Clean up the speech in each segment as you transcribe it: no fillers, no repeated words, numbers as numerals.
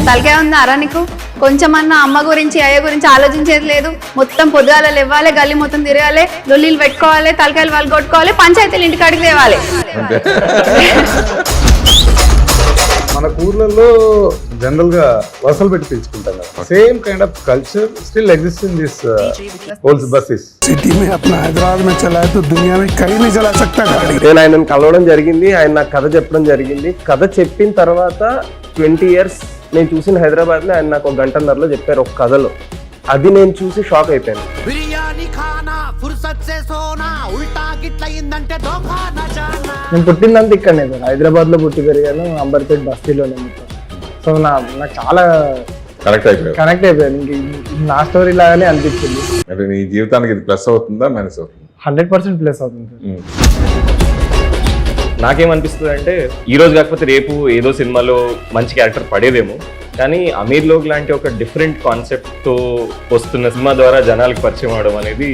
తలకాయ ఉందా అరా నీకు? కొంచెమన్నా అమ్మ గురించి అయ్య గురించి ఆలోచించేది లేదు. మొత్తం పొద్దుగాల లేవాలి, గల్లీ మొత్తం తిరగాలి, లొల్లీలు పెట్టుకోవాలి, తలకాయలు వాళ్ళు కొట్టుకోవాలి, పంచాయతీలు ఇంటికాడికి తేవాలి. మన ఊర్లలో జనరల్ గా వసలు పెట్టి పిలుచుకుంటాం కదా, same kind of culture still exist in this old buses. City में अपना हैदराबाद में चलाए तो दुनिया में कहीं नहीं चला सकता गाड़ी. నేను ఆయనను కలవడం జరిగింది, ఆయన నాకు కథ చెప్పడం జరిగింది. కథ చెప్పిన తర్వాత 20 years నేను చూసిన హైదరాబాద్ లో ఆయన నాకు 1 గంటన్నరలో చెప్పారు ఒక కథలో. అది నేను చూసి షాక్ అయిపోయాను. నేను పుట్టిందంతా ఇక్కడనే సార్, హైదరాబాద్ లో పుట్టి పెరిగాను, అంబర్పేట బస్తీలోనే. సో నాకు చాలా కనెక్ట్ అయిపోయాను. ఇంక నా స్టోరీ లాగానే అనిపించింది. అంటే నీ జీవితానికి ఇది ప్లస్ అవుతుందా మైనస్ అవుతుందా? 100% ప్లస్ అవుతుంది. నాకేమనిపిస్తుంది అంటే ఈ రోజు కాకపోతే రేపు ఏదో సినిమాలో మంచి క్యారెక్టర్ పడేదేమో, కానీ అమీర్ లోగ్ లాంటి ఒక డిఫరెంట్ కాన్సెప్ట్ తో వస్తున్న సినిమా ద్వారా జనాలకు పరిచయం అవడం అనేది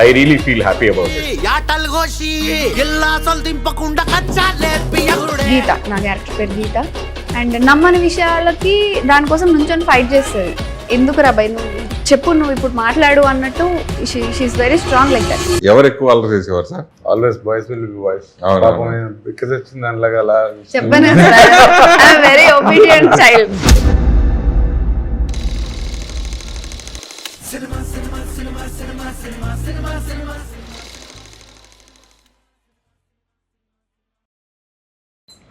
I really feel happy about it. Geetha నా క్యారెక్టర్ పేరు గీత. అండ్ నమ్మని విషయాలకి దానికోసం నుంచొని ఫైట్ చేస్తుంది. ఎందుకు రాబాయ్ నువ్వు చెప్పు, నువ్వు ఇప్పుడు మాట్లాడు అన్నట్టు she is very strong like that. ఎవరు ఎక్కువ అల్లరి చేసేవారు sir? Always boys will be boys. Because వచ్చిన దానిలాగా అలా చెప్పను, వెరీ ఒబీడియంట్ చైల్డ్.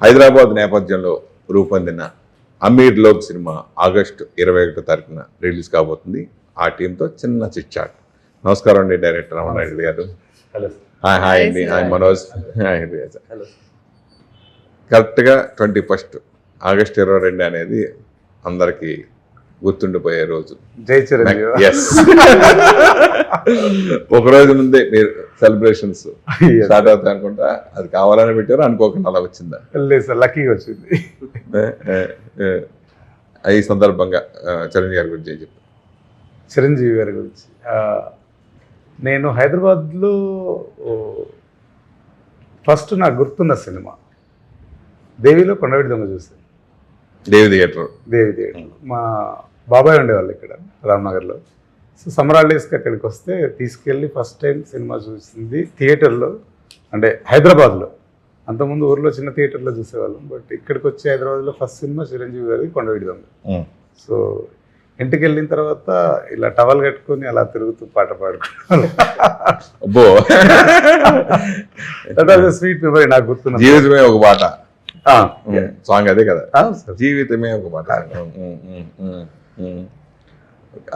హైదరాబాద్ నేపథ్యంలో రూపొందిన అమీర్ లోగ్ సినిమా ఆగస్టు 21వ తారీఖున రిలీజ్ కాబోతుంది. ఆ టీంతో చిన్న చిట్ చాట్. నమస్కారం అండి డైరెక్టర్ రమణారెడ్డి గారు. హాయ్ అండి, హాయ్ మనోజ్. కరెక్ట్గా 21 ఆగస్టు 22 అనేది అందరికీ గుర్తుండిపోయే రోజు. జై చిరంజీవి. ఎస్, ఒక రోజు ముందే మీరు సెలబ్రేషన్స్ స్టార్ట్ అవుతాయి అనుకుంటా. అది కావాలని పెట్టారు, అనుకోకుండా అలా వచ్చిందా? లేదు సార్, లక్కీగా వచ్చింది. ఈ సందర్భంగా చిరంజీవి గారి గురించి చెప్పు. చిరంజీవి గారి గురించి నేను హైదరాబాద్లో ఫస్ట్ నాకు గుర్తున్న సినిమా దేవిలో కొండవీటి దొంగ చూసాను. దేవి థియేటర్. మా బాబాయ్ ఉండేవాళ్ళు ఇక్కడ రామ్నగర్లో. సో సమ్మర్ హాలిడేస్కి అక్కడికి వస్తే తీసుకెళ్ళి ఫస్ట్ టైం సినిమా చూసింది థియేటర్లో, అంటే హైదరాబాద్లో. అంతకుముందు ఊర్లో చిన్న థియేటర్లో చూసేవాళ్ళం, బట్ ఇక్కడికి వచ్చి హైదరాబాద్లో ఫస్ట్ సినిమా చిరంజీవి గారి కొండవీటి దొంగ. సో ఇంటికి వెళ్ళిన తర్వాత ఇలా టవల్ కట్టుకొని అలా తిరుగుతూ పాట పాడుకున్నాను. స్వీట్ మెమరీ నాకు గుర్తున్నా. జీవితమే ఒక పాట సాంగ్ అదే కదా, జీవితమే ఒక పాట.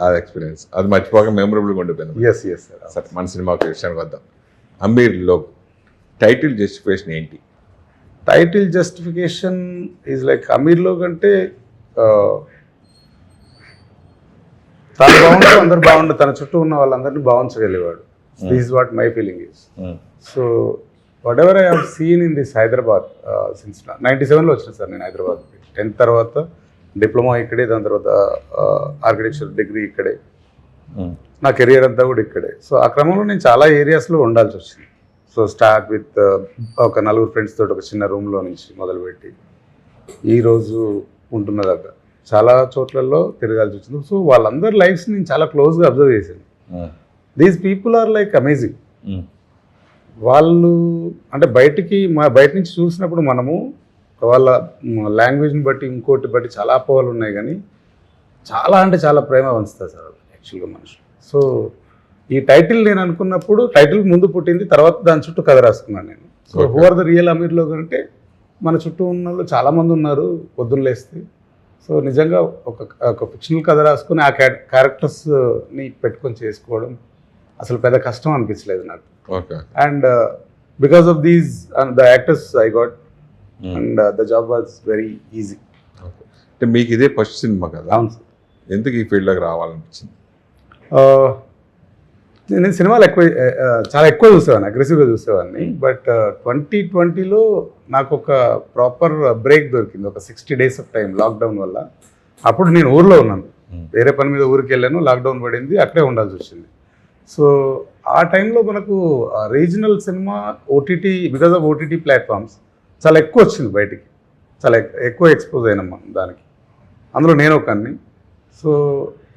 అది ఎక్స్పీరియన్స్, అది మర్చిపోక మెమరబుల్గా ఉండిపోయింది. సరే, మన సినిమా విషయానికి వద్దాం. అమీర్ లోగ్ టైటిల్ జస్టిఫికేషన్ ఏంటి? Title justification is like Ameer log అంటే తను బాగుంటే అందరు బాగుండు, తన చుట్టూ ఉన్న వాళ్ళందరినీ బాగుంచగలిగేవాడు. This is what my feeling is. So whatever I have seen in this Hyderabad since 97లో వచ్చిన సార్ నేను హైదరాబాద్. 10th తర్వాత డిప్లొమా ఇక్కడే, దాని తర్వాత ఆర్కిటెక్చర్ డిగ్రీ ఇక్కడే, నా కెరియర్ అంతా కూడా ఇక్కడే. సో ఆ క్రమంలో నేను చాలా ఏరియాస్లో ఉండాల్సి వచ్చింది. సో స్టార్ట్ విత్ ఒక 4 ఫ్రెండ్స్ తోటి ఒక చిన్న రూమ్లో నుంచి మొదలుపెట్టి ఈరోజు ఉంటున్న దగ్గర చాలా చోట్లలో తిరగాల్సి వచ్చింది. సో వాళ్ళందరి లైఫ్స్ నేను చాలా క్లోజ్గా అబ్జర్వ్ చేశాను. These people are like amazing. వాళ్ళు అంటే బయట నుంచి చూసినప్పుడు మనము వాళ్ళ లాంగ్వేజ్ని బట్టి ఇంకోటి బట్టి చాలా అపోహలు ఉన్నాయి, కానీ చాలా అంటే చాలా ప్రేమ పంచుతారు సార్ యాక్చువల్గా మనుషులు. సో ఈ టైటిల్ నేను అనుకున్నప్పుడు టైటిల్ ముందు పుట్టింది, తర్వాత దాని చుట్టూ కథ రాసుకున్నాను నేను. So who are the real అమీర్ లోగ్ అంటే మన చుట్టూ ఉన్న వాళ్ళు చాలామంది ఉన్నారు పొద్దున్న లేస్తే. సో నిజంగా ఒక ఫిక్షనల్ కథ రాసుకుని ఆ క్యారెక్టర్స్ని పెట్టుకొని చేసుకోవడం అసలు పెద్ద కష్టం అనిపించలేదు నాకు. And because of these the actors I got and the job was very easy. అంటే మీకు ఇదే ఫస్ట్ సినిమా కదా? అవును సార్. ఎందుకు ఈ ఫీల్డ్లోకి రావాలనిపించింది? నేను సినిమాలు చాలా ఎక్కువ చూసేవాడిని, అగ్రెసివ్గా చూసేవాడిని. బట్ 2020లో నాకు ఒక ప్రాపర్ బ్రేక్ దొరికింది, ఒక 60 days ఆఫ్ టైం లాక్డౌన్ వల్ల. అప్పుడు నేను ఊర్లో ఉన్నాను, వేరే పని మీద ఊరికి వెళ్ళాను, లాక్డౌన్ పడింది, అక్కడే ఉండాల్సి వచ్చింది. సో ఆ టైంలో మనకు regional cinema OTT, because of OTT platforms చాలా ఎక్కువ వచ్చింది బయటికి, చాలా ఎక్కువ ఎక్స్పోజ్ అయినాం మనం దానికి. అందులో నేను ఒకన్ని. సో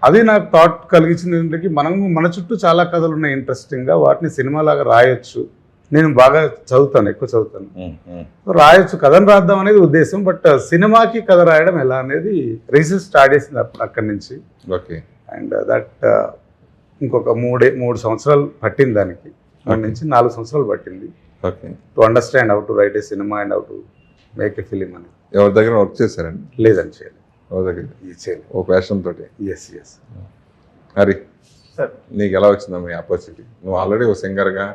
అది నాకు థాట్ కలిగించింది ఏంటంటే మన చుట్టూ చాలా కథలు ఉన్నాయి ఇంట్రెస్టింగ్గా, వాటిని సినిమాలాగా రాయొచ్చు. నేను బాగా చదువుతాను, ఎక్కువ చదువుతాను, రాయొచ్చు, కథను రాద్దాం అనేది ఉద్దేశం. బట్ సినిమాకి కథ రాయడం ఎలా అనేది రీసెర్చ్ స్టార్ట్ చేసింది అక్కడి నుంచి. ఓకే. అండ్ దట్ ఇంకొక 3 సంవత్సరాలు పట్టింది దానికి. 3 నుంచి 4 సంవత్సరాలు పట్టింది okay. To understand how to right A cinema and how to make a film అని. ఎవరి దగ్గర వర్క్ చేశారండి? లేదని చేయలేదు, ఎవరి దగ్గర? చేయలేదు. ఓ ప్యాషన్ తోటి. ఎస్. హరి, నీకు ఎలా వచ్చిందా మీ ఆపర్చునిటీ? నువ్వు ఆల్రెడీ ఓ సింగర్గా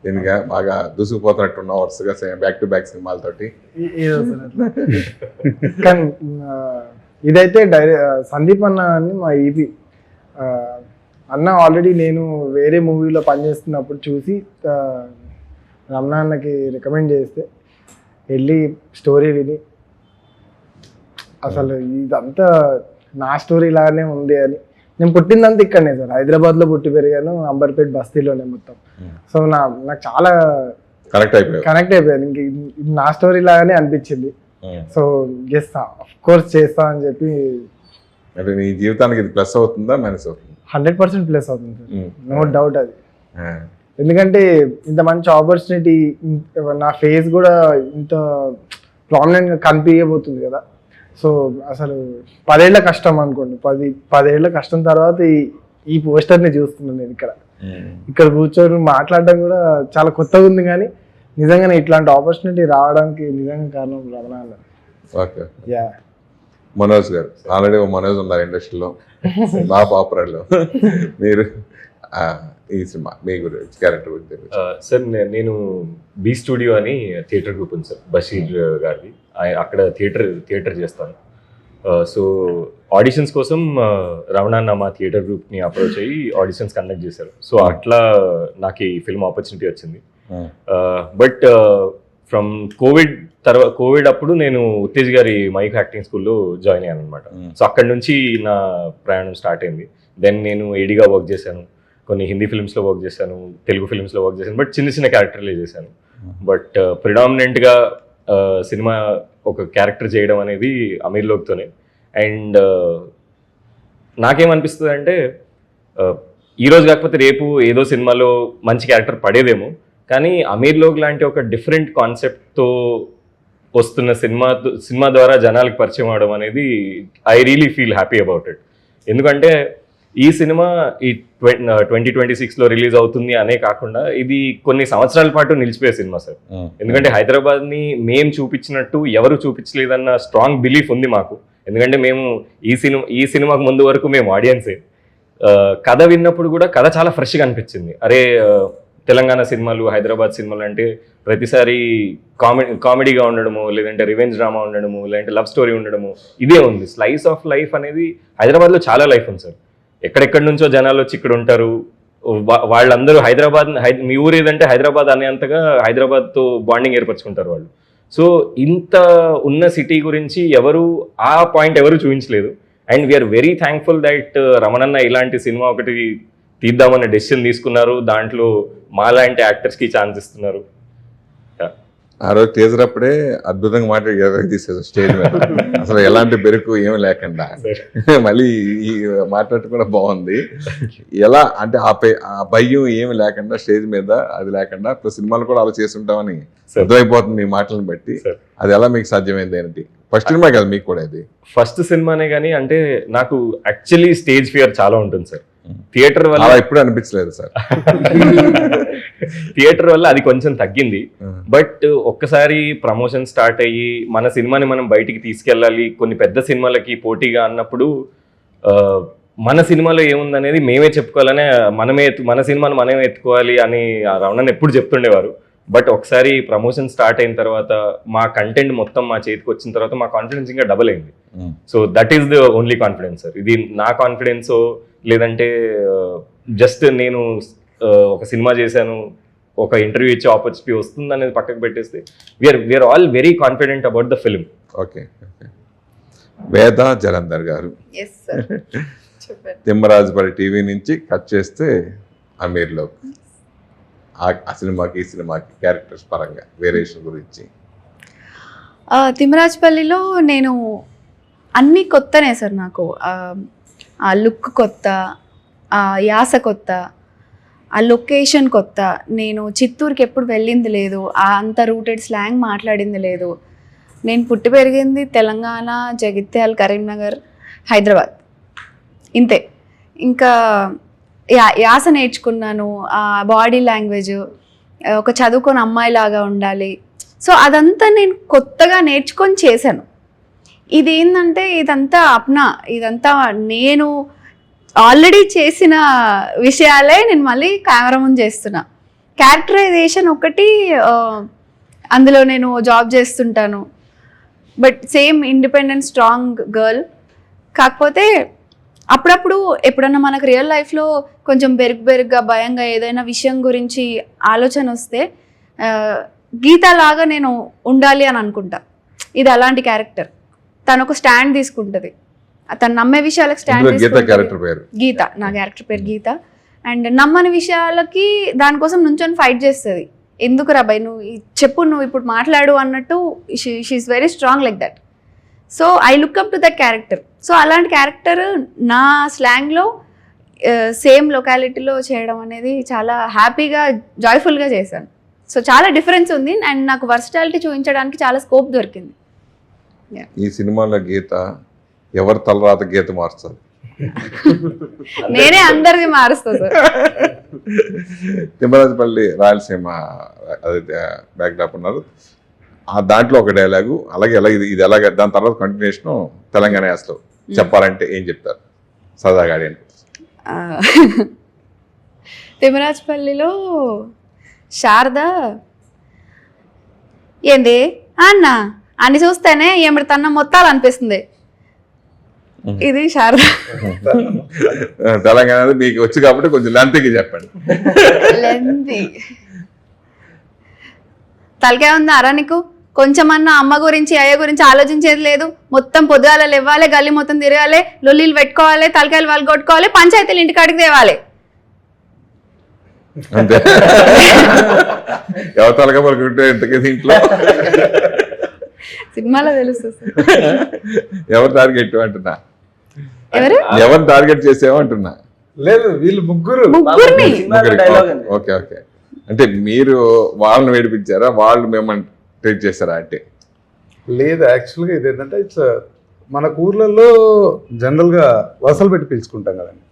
దీనిగా బాగా దూసుకుపోతున్నట్టున్నావు వరుసగా బ్యాక్ టు బ్యాక్ సినిమాలతోటి. కానీ ఇదైతే సందీప్ అన్న అని మా ఈపీ అన్న ఆల్రెడీ నేను వేరే మూవీలో పనిచేస్తున్నప్పుడు చూసి రమణ అన్నకి రికమెండ్ చేస్తే వెళ్ళి స్టోరీ విని అసలు ఇదంతా నా స్టోరీ లాగానే ఉంది అని. నేను పుట్టిందంతా ఇక్కడనే సార్, హైదరాబాద్లో పుట్టి పెరిగాను, అంబర్పేట్ బస్తీలోనే మొత్తం. సో నాకు చాలా కనెక్ట్ అయిపోయాను. ఇంక ఇది నా స్టోరీ లాగానే అనిపించింది. సో చేస్తా, ఆఫ్ కోర్స్ చేస్తా అని చెప్పి. అంటే నీ జీవితానికి ఇది ప్లస్ అవుతుందా మైనస్ అవుతుందా? 100% ప్లస్ అవుతుంది సార్, నో డౌట్ అది. ఎందుకంటే ఇంత మంచి ఆపర్చునిటీ, నా ఫేస్ కూడా ఇంత ప్రామినెంట్గా కనిపించబోతుంది కదా. సో అసలు 10 ఏళ్ల కష్టం అనుకోండి, 10 ఏళ్ల కష్టం తర్వాత ఈ పోస్టర్ని చూస్తున్నాను నేను ఇక్కడ కూర్చొని మాట్లాడడం కూడా చాలా కొత్తగా ఉంది. కానీ నిజంగానే ఇట్లాంటి ఆపర్చునిటీ రావడానికి నిజంగా కారణం రమణ అన్న. ఓకే. మనోజ్ గారు, ఆల్రెడీ మనోజ్ ఉన్నారు ఇండస్ట్రీలో, బాగా పాపులర్లో. మీరు ఈ సినిమా మీ గురించి, క్యారెక్టర్ గురించి? సార్ నేను బీ స్టూడియో అని థియేటర్ గ్రూప్ ఉంది సార్, బషీర్ గారిది. అక్కడ థియేటర్ చేస్తాను. సో ఆడిషన్స్ కోసం రమణ మా థియేటర్ గ్రూప్ని అప్రోచ్ అయ్యి ఆడిషన్స్ కండక్ట్ చేశారు. సో అట్లా నాకు ఈ ఫిల్మ్ ఆపర్చునిటీ వచ్చింది. బట్ ఫ్రమ్ కోవిడ్ అప్పుడు నేను ఉత్తేజ్ గారి మైక్ యాక్టింగ్ స్కూల్లో జాయిన్ అయ్యాను అనమాట. సో అక్కడ నుంచి నా ప్రయాణం స్టార్ట్ అయింది. దెన్ నేను ఏడీగా వర్క్ చేశాను, కొన్ని హిందీ ఫిల్మ్స్లో వర్క్ చేశాను, తెలుగు ఫిల్మ్స్లో వర్క్ చేశాను, బట్ చిన్న క్యారెక్టర్లే చేశాను. బట్ ప్రిడామినెంట్గా సినిమా ఒక క్యారెక్టర్ చేయడం అనేది అమీర్ లోక్తోనే. అండ్ నాకేమనిపిస్తుంది అంటే ఈరోజు కాకపోతే రేపు ఏదో సినిమాలో మంచి క్యారెక్టర్ పడేదేమో, కానీ అమీర్ లోక్ లాంటి ఒక డిఫరెంట్ కాన్సెప్ట్తో వస్తున్న సినిమా ద్వారా జనాలకు పరిచయం అవడం అనేది I really feel happy about it. ఎందుకంటే ఈ సినిమా ఈ 2026లో రిలీజ్ అవుతుంది అనే కాకుండా ఇది కొన్ని సంవత్సరాల పాటు నిలిచిపోయే సినిమా సార్. ఎందుకంటే హైదరాబాద్ని మేము చూపించినట్టు ఎవరు చూపించలేదన్న స్ట్రాంగ్ బిలీఫ్ ఉంది మాకు. ఎందుకంటే మేము ఈ సినిమాకు ముందు వరకు మేము ఆడియన్సే. కథ విన్నప్పుడు కూడా కథ చాలా ఫ్రెష్గా అనిపించింది. అరే తెలంగాణ సినిమాలు, హైదరాబాద్ సినిమాలు అంటే ప్రతిసారి కామెడీగా ఉండడము, లేదంటే రివెంజ్ డ్రామా ఉండడము, లేదంటే లవ్ స్టోరీ ఉండడము, ఇదే ఉంది. స్లైస్ ఆఫ్ లైఫ్ అనేది హైదరాబాద్లో చాలా లైఫ్ ఉంది సార్. ఎక్కడెక్కడి నుంచో జనాలు వచ్చి ఇక్కడ ఉంటారు. వాళ్ళందరూ మీ ఊరు ఏదంటే హైదరాబాద్ అనేంతగా హైదరాబాద్తో బాండింగ్ ఏర్పరచుకుంటారు వాళ్ళు. సో ఇంత ఉన్న సిటీ గురించి ఆ పాయింట్ ఎవరు చూపించలేదు. And we are very thankful that రమణన్న ఇలాంటి సినిమా ఒకటి తీద్దామన్న డెసిషన్ తీసుకున్నారు. దాంట్లో మాలాంటి యాక్టర్స్కి ఛాన్స్ ఇస్తున్నారు. ఆ రోజు టీజర్ అప్పుడే అద్భుతంగా మాట్లాడి తీసేది స్టేజ్ మీద, అసలు ఎలాంటి బెరుకు ఏమి లేకుండా. మళ్ళీ ఈ మాట్లాడటం కూడా బాగుంది. ఎలా అంటే ఆ భయం ఏమి లేకుండా స్టేజ్ మీద, అది లేకుండా ఇప్పుడు సినిమాలు కూడా అలా చేస్తుంటామని అర్థమైపోతుంది మీ మాటలను బట్టి. అది ఎలా మీకు సాధ్యమైంది ఏంటి? ఫస్ట్ సినిమా కదా మీకు కూడా? ఇది ఫస్ట్ సినిమానే కానీ అంటే నాకు యాక్చువల్లీ స్టేజ్ ఫియర్ చాలా ఉంటుంది సార్. థియేటర్ వల్ల ఎప్పుడు అనిపించలేదు సార్. థియేటర్ వల్ల అది కొంచెం తగ్గింది. బట్ ఒక్కసారి ప్రమోషన్ స్టార్ట్ అయ్యి మన సినిమాని మనం బయటికి తీసుకెళ్ళాలి, కొన్ని పెద్ద సినిమాలకి పోటీగా అన్నప్పుడు మన సినిమాలో ఏముందనేది మేమే చెప్పుకోవాలనే, మన సినిమాను మనమే ఎత్తుకోవాలి అని రమణన్ ఎప్పుడు చెప్తుండేవారు. బట్ ఒకసారి ప్రమోషన్ స్టార్ట్ అయిన తర్వాత మా కంటెంట్ మొత్తం మా చేతికి వచ్చిన తర్వాత మా కాన్ఫిడెన్స్ ఇంకా డబుల్ అయింది. So that is the only confidence sir. ఇది నా కాన్ఫిడెన్స్ లేదంటే జస్ట్ నేను ఒక సినిమా చేశాను, ఒక ఇంటర్వ్యూ ఇచ్చే ఆపర్చునిటీ వస్తుంది అనేది పక్కకు పెట్టేస్తే we are all very confident about the film. Okay. Veda Jalandhar గారు, తిమ్మరాజుపల్లి టీవీ నుంచి కట్ చేస్తే అమీర్ లోక్, ఆ సినిమాకి ఈ సినిమాకి క్యారెక్టర్స్ పరంగా వేరియేషన్ గురించి. తిమ్మరాజుపల్లిలో నేను అన్నీ కొత్తనే సార్ నాకు. ఆ లుక్ కొత్త, ఆ యాస కొత్త, ఆ లొకేషన్ కొత్త. నేను చిత్తూరుకి ఎప్పుడు వెళ్ళింది లేదు, అంత రూటెడ్ స్లాంగ్ మాట్లాడింది లేదు. నేను పుట్టి పెరిగింది తెలంగాణ, జగిత్యాల, కరీంనగర్, హైదరాబాద్, ఇంతే. ఇంకా యాస నేర్చుకున్నాను, ఆ బాడీ లాంగ్వేజ్, ఒక చదువుకొని అమ్మాయిలాగా ఉండాలి. సో అదంతా నేను కొత్తగా నేర్చుకొని చేశాను. ఇది ఏంటంటే ఇదంతా ఇదంతా నేను ఆల్రెడీ చేసిన విషయాలే నేను మళ్ళీ కెమెరా ముందు చేస్తున్నా. క్యారెక్టరైజేషన్ ఒకటి, అందులో నేను జాబ్ చేస్తుంటాను, but same independent strong girl. కాకపోతే అప్పుడప్పుడు ఎప్పుడన్నా మనకు రియల్ లైఫ్లో కొంచెం బెరుగ్గా భయంగా ఏదైనా విషయం గురించి ఆలోచన వస్తే గీతలాగా నేను ఉండాలి అని అనుకుంటా. ఇది అలాంటి క్యారెక్టర్. తను ఒక స్టాండ్ తీసుకుంటుంది, తను నమ్మే విషయాలకు స్టాండ్ తీసుకుంటుంది. గీత, నా క్యారెక్టర్ పేరు గీత. అండ్ నమ్మని విషయాలకి దానికోసం నుంచొని ఫైట్ చేస్తుంది. ఎందుకు రాబాయ్ నువ్వు చెప్పు, నువ్వు ఇప్పుడు మాట్లాడు అన్నట్టు. She is very strong like that. So I look up to that character. So అలాంటి క్యారెక్టర్ నా స్లాంగ్లో సేమ్ లొకాలిటీలో చేయడం అనేది చాలా హ్యాపీగా, జాయ్ఫుల్గా చేశాను. సో చాలా డిఫరెన్స్ ఉంది అండ్ నాకు వర్సిటాలిటీ చూపించడానికి చాలా స్కోప్ దొరికింది. ఈ సినిమాలో గీత ఎవరి తలరాత గీత మారుస్తుంది? నేనే అందరిది మారుస్తా సార్. తిమ్మరాజపల్లి రాయలసీమ అది బ్యాక్డ్రాప్ ఉన్నారు, దాంట్లో ఒక డైలాగు, అలాగే ఇది ఎలాగ దాని తర్వాత కంటిన్యూషన్ తెలంగాణ యాసలో చెప్పాలంటే ఏం చెప్తారు సరదాగా ఆడియన్స్? తిమ్మరాజపల్లిలో శారద ఏంది అన్న అన్ని చూస్తేనే ఏమిటి తన మొత్తాలు అనిపిస్తుంది. ఇది శారద. తెలంగాణ మీకు వచ్చి కాబట్టి కొంచెం లెంతీగా చెప్పండి. లెంతీ తలకే ఉందా అరా నీకు? కొంచెమన్నా అమ్మ గురించి అయ్య గురించి ఆలోచించేది లేదు. మొత్తం పొద్దుగాల లేవాలి, గల్లీ మొత్తం తిరగాలి, లొల్లీలు పెట్టుకోవాలి, తలకాయలు వాళ్ళు కొట్టుకోవాలి, పంచాయతీలు ఇంటికాడికి తేవాలి. అంతే. ఎవరు తలగా పలుకుంటే ఇంతకీ ఇంట్లో సినిమాలో తెలుస్తుంది. ఎవరు టార్గెట్ అంటున్నా? ఎవరు టార్గెట్ చేసేవో అంటున్నా? లేదు, వీళ్ళు ముగ్గురిని. Okay okay. అంటే మీరు వాళ్ళని వేడిపించారా, వాళ్ళు మిమ్మల్ని ట్రీట్ చేస్తారా? అంటే లేదు, యాక్చువల్గా ఇది ఏంటంటే ఇట్స్ మన ఊర్లలో జనరల్గా వసలు పెట్టి పిలుచుకుంటాం కదండి.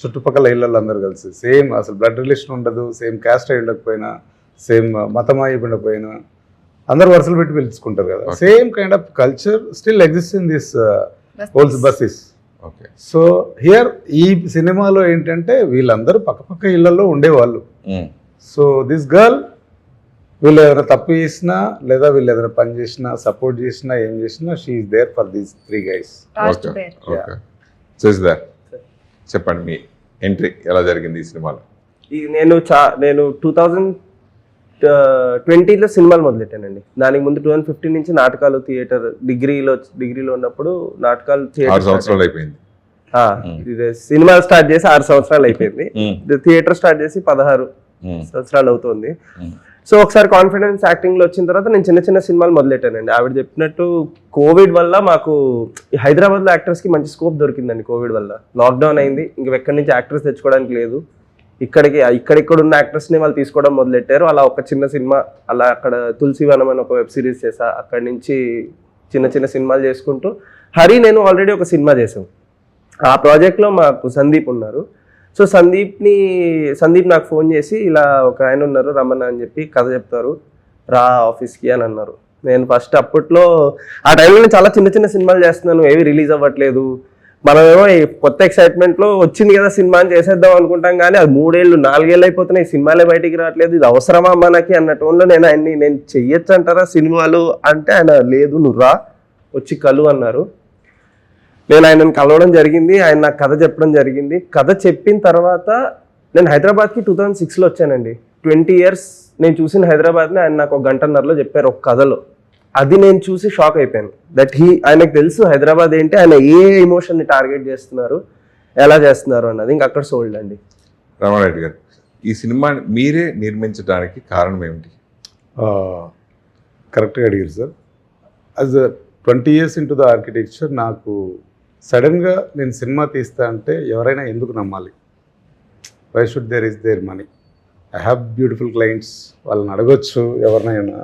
చుట్టుపక్కల ఇళ్ళల్లో అందరూ కలిసి సేమ్, అసలు బ్లడ్ రిలేషన్ ఉండదు, సేమ్ క్యాస్ట్ అయి ఉండకపోయినా, సేమ్ మతం అయి ఉండకపోయినా అందరు వరుసలు పెట్టి పిలుచుకుంటారు కదా. Same kind of culture still exist in this old buses. Okay. So here ఈ సినిమాలో ఏంటంటే వీళ్ళందరూ పక్కపక్క ఇళ్లలో ఉండేవాళ్ళు. సో దిస్ గర్ల్ వీళ్ళు ఏదైనా తప్పు చేసినా లేదా వీళ్ళు ఏదైనా పని చేసినా, సపోర్ట్ చేసినా, ఏం చేసినా, she is there for these 3 guys. చెప్పండి మీ ఎంట్రీ ఎలా జరిగింది ఈ సినిమాలో? నేను 2020లో సినిమాలు మొదలెట్టానండి. దానికి ముందు 2015 నుంచి నాటకాలు, థియేటర్, డిగ్రీలో ఉన్నప్పుడు నాటకాలు, 6 సంవత్సరాలు అయిపోయింది. సినిమా స్టార్ట్ చేసి 6 సంవత్సరాలు అయిపోయింది. థియేటర్ స్టార్ట్ చేసి 16 సంవత్సరాలు అవుతుంది. సో ఒకసారి కాన్ఫిడెన్స్ యాక్టింగ్ లో వచ్చిన తర్వాత నేను చిన్న చిన్న సినిమాలు మొదలెట్టానండి. ఆవిడ చెప్పినట్టు కోవిడ్ వల్ల మాకు హైదరాబాద్ లో యాక్టర్స్ కి మంచి స్కోప్ దొరికిందండి. కోవిడ్ వల్ల లాక్డౌన్ అయింది, ఇంకా ఎక్కడి నుంచి యాక్టర్స్ తెచ్చుకోవడానికి లేదు. ఇక్కడిక్కడ ఉన్న యాక్టర్స్ ని వాళ్ళు తీసుకోవడం మొదలెట్టారు. అలా ఒక చిన్న సినిమా, అలా అక్కడ తులసివనం అని ఒక వెబ్ సిరీస్ చేసా. అక్కడి నుంచి చిన్న చిన్న సినిమాలు చేసుకుంటూ నేను ఆల్రెడీ ఒక సినిమా చేసాం. ఆ ప్రాజెక్ట్ లో మాకు సందీప్ ఉన్నారు. సో సందీప్ నాకు ఫోన్ చేసి, ఇలా ఒక ఆయన ఉన్నారు రమణ అని చెప్పి, కథ చెప్తారు రా ఆఫీస్కి అని అన్నారు. నేను ఫస్ట్ అప్పట్లో ఆ టైంలో నేను చాలా చిన్న చిన్న సినిమాలు చేస్తున్నాను, ఏవి రిలీజ్ అవ్వట్లేదు. మనమేమో కొత్త ఎక్సైట్మెంట్లో వచ్చింది కదా సినిమా అని చేసేద్దాం అనుకుంటాం, కానీ అది 3-4 ఏళ్ళు అయిపోతున్నాయి, సినిమాలే బయటికి రావట్లేదు, ఇది అవసరమా మనకి అన్న టోన్లో నేను చెయ్యొచ్చు అంటారా సినిమాలు అంటే, ఆయన లేదు నువ్వు రా వచ్చి కలు అన్నారు. నేను ఆయనను కలవడం జరిగింది, ఆయన నాకు కథ చెప్పడం జరిగింది. కథ చెప్పిన తర్వాత నేను హైదరాబాద్కి 2006లో వచ్చానండి. 20 years నేను చూసిన హైదరాబాద్ని ఆయన నాకు 1 గంటన్నరలో చెప్పారు ఒక కథలో. అది నేను చూసి షాక్ అయిపోయాను. ఆయనకు తెలుసు హైదరాబాద్ ఏంటి, ఆయన ఏ ఎమోషన్ని టార్గెట్ చేస్తున్నారు, ఎలా చేస్తున్నారు అన్నది. ఇంక అక్కడ సోల్డ్ అండి. రామారెడ్డి గారు, ఈ సినిమాని మీరే నిర్మించడానికి కారణం ఏమిటి? కరెక్ట్గా అడిగారు sir. As 20 years into the architecture నాకు సడన్గా నేను సినిమా తీస్తా అంటే ఎవరైనా ఎందుకు నమ్మాలి? Why should there money? I have beautiful clients, వాళ్ళని అడగొచ్చు, ఎవరినైనా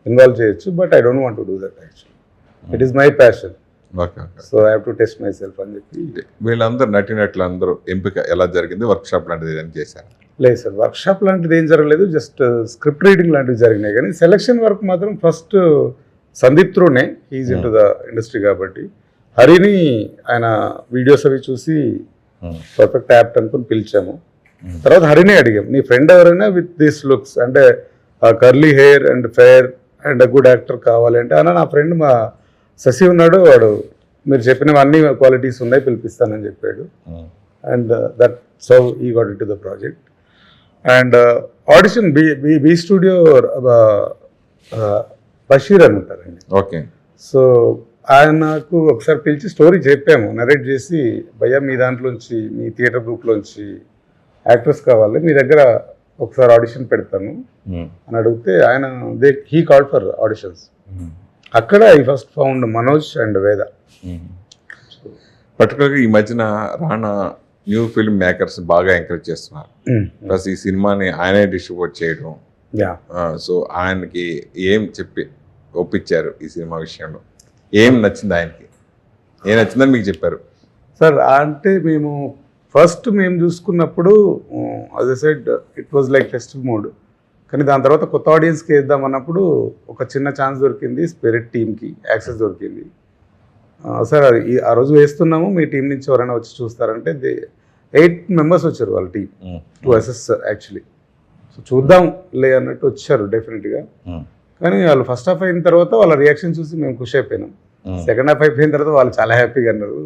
ఇన్వాల్వ్ చేయొచ్చు, but I don't want to do that actually. It is my passion. Okay okay. So I have to test myself అని చెప్పి. వీళ్ళందరూ నటినట్లు అందరూ ఎంపిక ఎలా జరిగింది? వర్క్షాప్ లాంటిది ఏదైనా చేశారు? లేదు సార్, వర్క్షాప్ లాంటిది ఏం జరగలేదు, జస్ట్ స్క్రిప్ట్ రీడింగ్ లాంటివి జరిగినాయి. కానీ సెలక్షన్ వర్క్ మాత్రం ఫస్ట్ సందీప్ త్రూనే, is in to the industry కాబట్టి. హరిని ఆయన వీడియోస్ అవి చూసి పర్ఫెక్ట్ యాప్ట్ అనుకుని పిలిచాము. తర్వాత హరిని అడిగాం, నీ ఫ్రెండ్ ఎవరైనా విత్ దిస్ లుక్స్ అంటే curly hair and fair and good actor కావాలి అంటే, అన్న నా ఫ్రెండ్ మా శశి ఉన్నాడు, వాడు మీరు చెప్పినవన్నీ క్వాలిటీస్ ఉన్నాయి, పిలిపిస్తానని చెప్పాడు. And that so he got in to the project. And audition B studio Basheer అని ఉంటారండి. ఓకే. సో ఆయనకు ఒకసారి పిలిచి స్టోరీ చెప్పాము, నరేట్ చేసి, భయ్యా మీ దాంట్లోంచి మీ థియేటర్ గ్రూప్లోంచి యాక్టర్స్ కావాలి, మీ దగ్గర ఒకసారి ఆడిషన్ పెడతాను అని అడిగితే ఆయన హీ కాల్డ్ ఫర్ ఆడిషన్స్. అక్కడ I first found Manoj and వేద. పర్టికులర్గా ఈ మధ్యన రానా న్యూ ఫిల్మ్ మేకర్స్ బాగా ఎంకరేజ్ చేస్తున్నారు. ప్లస్ ఈ సినిమాని ఆయనే డిస్ట్రిబ్యూట్ చేయడం. యా. సో ఆయనకి ఏం చెప్పి ఒప్పించారు ఈ సినిమా విషయంలో? ఏం నచ్చింది ఆయనకి? ఏం నచ్చిందని మీకు చెప్పారు? సార్ అంటే మేము ఫస్ట్ చూసుకున్నప్పుడు as I said it was like festive mode. కానీ దాని తర్వాత కొత్త ఆడియన్స్కి వేద్దామన్నప్పుడు ఒక చిన్న ఛాన్స్ దొరికింది, స్పిరిట్ టీమ్కి యాక్సెస్ దొరికింది. సార్ ఆ రోజు వేస్తున్నాము, మీ టీం నుంచి ఎవరైనా వచ్చి చూస్తారంటే 8 members వచ్చారు వాళ్ళ team to assess actually. So చూద్దాం లే అన్నట్టు వచ్చారు డెఫినెట్గా. కానీ వాళ్ళు ఫస్ట్ హాఫ్ అయిన తర్వాత వాళ్ళ రియాక్షన్ చూసి మేము ఖుషి అయిపోయినాం. సెకండ్ హాఫ్ అయిపోయిన తర్వాత వాళ్ళు చాలా హ్యాపీగా అన్నారు,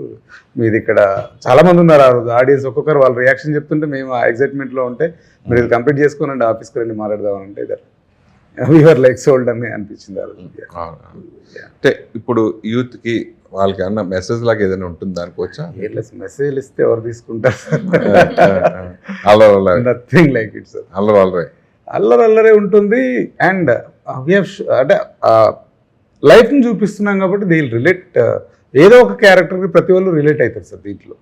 మీది ఇక్కడ చాలా మంది ఉన్నారు ఆ రోజు ఆడియన్స్, ఒక్కొక్కరు వాళ్ళ రియాక్షన్ చెప్తుంటే మేము ఆ ఎగ్జైట్మెంట్లో ఉంటే, మీరు ఇది కంప్లీట్ చేసుకోనండి ఆఫీస్కి రండి మాట్లాడదామని అంటే వీఆర్ లైక్ సోల్డ్ అని అనిపించింది ఆ రోజు. అంటే ఇప్పుడు యూత్కి వాళ్ళకి అన్న మెసేజ్ లాగా ఏదైనా ఉంటుంది దానికోవచ్చా? మెసేజ్ ఇస్తే ఎవరు తీసుకుంటారు sir? Nothing like it sir. అల్లరే ఉంటుంది. అండ్ అంటే లైఫ్ని చూపిస్తున్నాం కాబట్టి దే విల్ రిలేట్. ఏదో ఒక క్యారెక్టర్కి ప్రతి వాళ్ళు రిలేట్ అవుతారు సార్ దీంట్లో.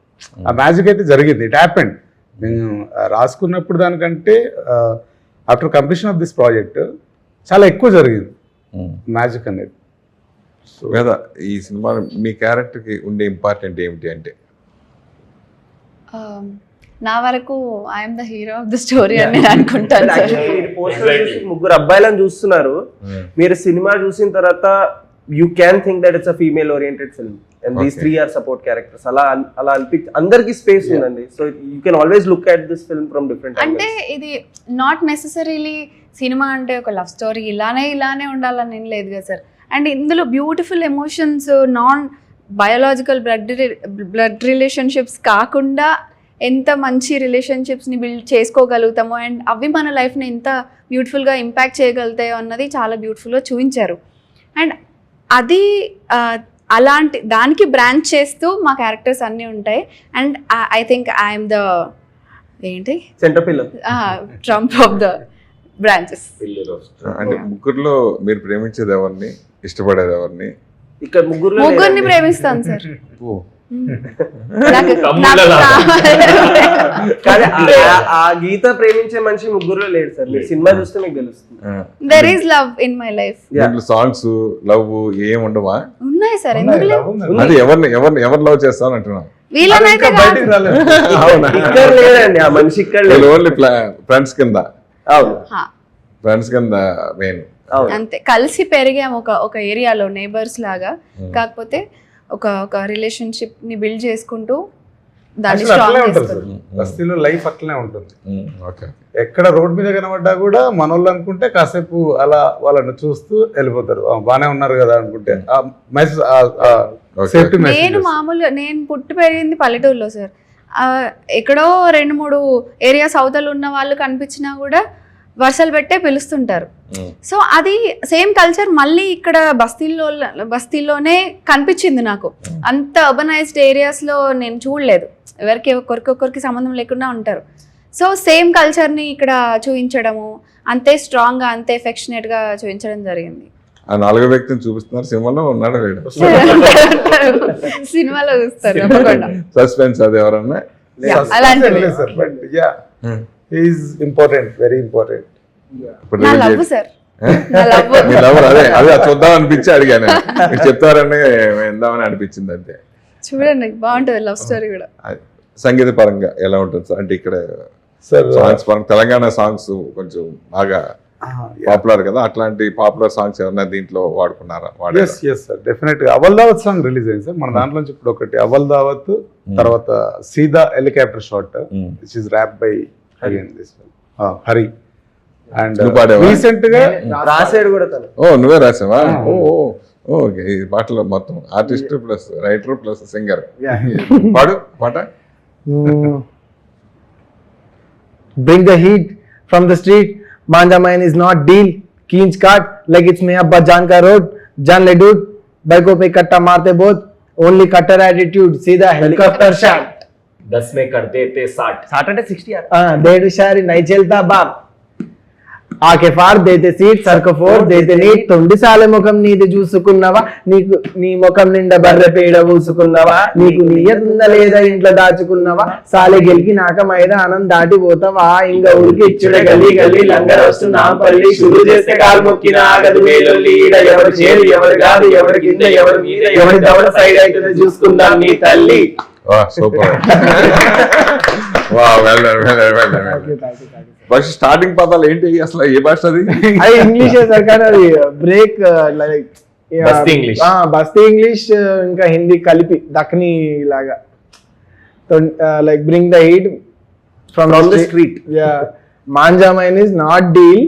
ఆ మ్యాజిక్ అయితే జరిగింది, ఇట్ హ్యాపెండ్. నేను రాసుకున్నప్పుడు దానికంటే after completion of this project చాలా ఎక్కువ జరిగింది మ్యాజిక్ అనేది. సో కదా ఈ సినిమా మీ క్యారెక్టర్కి ఉండే ఇంపార్టెంట్ ఏమిటి అంటే? నా వరకు I'm the hero of the story అని నేను అనుకుంటాను సార్. మీరు పోస్టర్ చూసి ముగ్గురు అబ్బాయిలను చూస్తున్నారు, మీరు సినిమా చూసిన తర్వాత you can think that it's a female oriented film and these 3 are support characters. అలా అందరికి స్పేస్ ఉందండి. So you can always look at this film from different అంటే ఇది నాట్ నెసెసరీలీ సినిమా అంటే ఒక లవ్ స్టోరీ ఇలానే ఉండాలని ఏం లేదు కదా సార్. అండ్ ఇందులో beautiful emotions, non biological blood relationships కాకుండా ఎంత మంచి రిలేషన్షిప్స్ని బిల్డ్ చేసుకోగలుగుతామో అండ్ అవి మన లైఫ్ని ఎంత బ్యూటిఫుల్గా ఇంపాక్ట్ చేయగలుగుతాయో అన్నది చాలా బ్యూటిఫుల్గా చూపించారు. అండ్ అది అలాంటి దానికి బ్రాంచ్ చేస్తూ మా క్యారెక్టర్స్ అన్నీ ఉంటాయి. And I think I'm the centre pillar, Trump of the branches. అంటే ముగ్గురులో మీరు ప్రేమించేది ఎవరిని, ఇష్టపడేది ఎవరిని? ఇక్కడ ముగ్గురిని ప్రేమిస్తాను సార్. ఆ గీత ప్రేమించే మనిషి ముగ్గురులో లేడు సార్. మీరు సినిమా చూస్తే మీకు తెలుస్తుంది. There is love in my life. దీంట్లో సాంగ్స్ లవ్ ఏం ఉండవా? ఉన్నాయి సార్, ఎందుకు లేవు? అది ఎవరు లవ్ చేస్తాను అంటున్నా? వీళ్ళనైతే ఇక్కడ లేదండి ఆ మనిషి, ఇక్కడ లేదు. ఓన్లీ ఫ్రెండ్స్ కింద. అవును, ఫ్రెండ్స్ కింద మెయిన్. అంతే, కలిసి పెరిగాము ఒక ఏరియాలో నేబర్స్ లాగా. కాకపోతే ఒక రిలేషన్షిప్ ని బిల్డ్ చేసుకుంటూ దాన్ని బస్తీలో లైఫ్ అట్లనే ఉంటుంది. ఎక్కడ రోడ్ మీద కనబడ్డా కూడా మనోళ్ళు అనుకుంటే కాసేపు అలా వాళ్ళని చూస్తూ వెళ్ళిపోతారు, బానే ఉన్నారు కదా అనుకుంటే. నేను పుట్టి పెరిగింది పల్లెటూరులో సార్. ఎక్కడో 2-3 ఏరియాస్ అవతలు ఉన్న వాళ్ళు కనిపించినా కూడా వరుసలు పెట్టే పిలుస్తుంటారు. సో అది సేమ్ కల్చర్ మళ్ళీ ఇక్కడ బస్తీల్లోనే కనిపించింది నాకు. అంత అర్బనైజ్డ్ ఏరియాస్లో నేను చూడలేదు. ఒకరికొకరికి సంబంధం లేకుండా ఉంటారు. సో సేమ్ కల్చర్ని ఇక్కడ చూపించడము, అంతే స్ట్రాంగ్గా అంతే ఎఫెక్షనేట్గా చూపించడం జరిగింది. ఆ 4వ వ్యక్తిని చూపిస్తున్నారు, సినిమాలో ఉన్నాడు లేడు? సినిమాలో చూస్తారు తప్పకుండా. సస్పెన్స్ అది ఎవరన్నా? అలాంటివి sir, but yeah is important, very important. ఇప్పుడు నా reveal లవ్ చేయండి. సార్, నా లవ్. మీ లవర్ అదే అదే చూద్దాం అనిపించి అడిగాను. మీరు చెప్తారని విందామని అనిపించింది అంతే. చూడండి బాగుంటది లవ్ స్టోరీ కూడా. అది సంగీత పరంగా ఎలా ఉంటుంది సార్? అంటే ఇక్కడ సార్ సాంగ్స్ పరంగా తెలంగాణ సాంగ్స్ కొంచెం బాగా పాపులర్ కదా, అట్లాంటి పాపులర్ సాంగ్స్ ఏమన్నా దీంట్లో వాడుకున్నారా? ఎస్ ఎస్ సార్, డెఫినెట్ గా అవల్ దావత్ సాంగ్ రిలీజ్ అయింది సార్ మన దాంట్లోంచి. ఇప్పుడు ఒకటి అవల్ దావత్, తర్వాత సీదా helicopter shot which is rap by again this Hari. And నువ్వు పాడావా? రీసెంట్ గా రాసాడు కూడా తను. ఓ నువ్వే రాసావా? ఓకే. ఈ పాటలో మొత్తం artist plus writer plus singer. పాడు పాట. Bring the heat from the street. Manja mine is not deal. Keench cart like it's me abba Jan ka road. Jan le dude. Bike pe katta marte both. Only cutter attitude. See the helicopter shot. 10 में कर देते 60. 60 అంటే 60 यार. डेढ़ शारी नहीं चलता बाप. ఆకే ఫార్ దేతే సీట్ సర్క ఫోర్ దేతే నీట్ తొండి సాలె ముఖం నీది చూసుకున్నావా, నీకు నీ ముఖం నిండా బర్రె పేడ పూసుకున్నావా, నీకు నియతుందా లేదా ఇంట్లో దాచుకున్నావా, సాలె గెలికి నాక మైదానం దాటిపోతావా, ఇంకా ఉరికి ఇచ్చుడే గల్లీ గల్లీ లంగర్ వస్తున్నా పల్లి షురు చేస్తే కాలు మొక్కిన ఆగదు మేలొల్లి ఈడ ఎవరు చేరు ఎవరు కాదు ఎవరి కింద ఎవరు మీద ఎవరి దవడ సైడ్ అయితే చూసుకుందాం నీ తల్లి. సూపర్. ఫస్ట్ స్టార్టింగ్ పదాలు ఏంటి అసలు? ఏ భాష అది? అది ఇంగ్లీష్ సార్, కానీ అది బ్రేక్ లైక్ బస్తీ ఇంగ్లీష్. బస్తీ ఇంగ్లీష్ ఇంకా హిందీ కలిపి దక్కని లాగా. Like bring the heat from the street. మాంజా మైన్ ఇస్ నాట్ డీల్,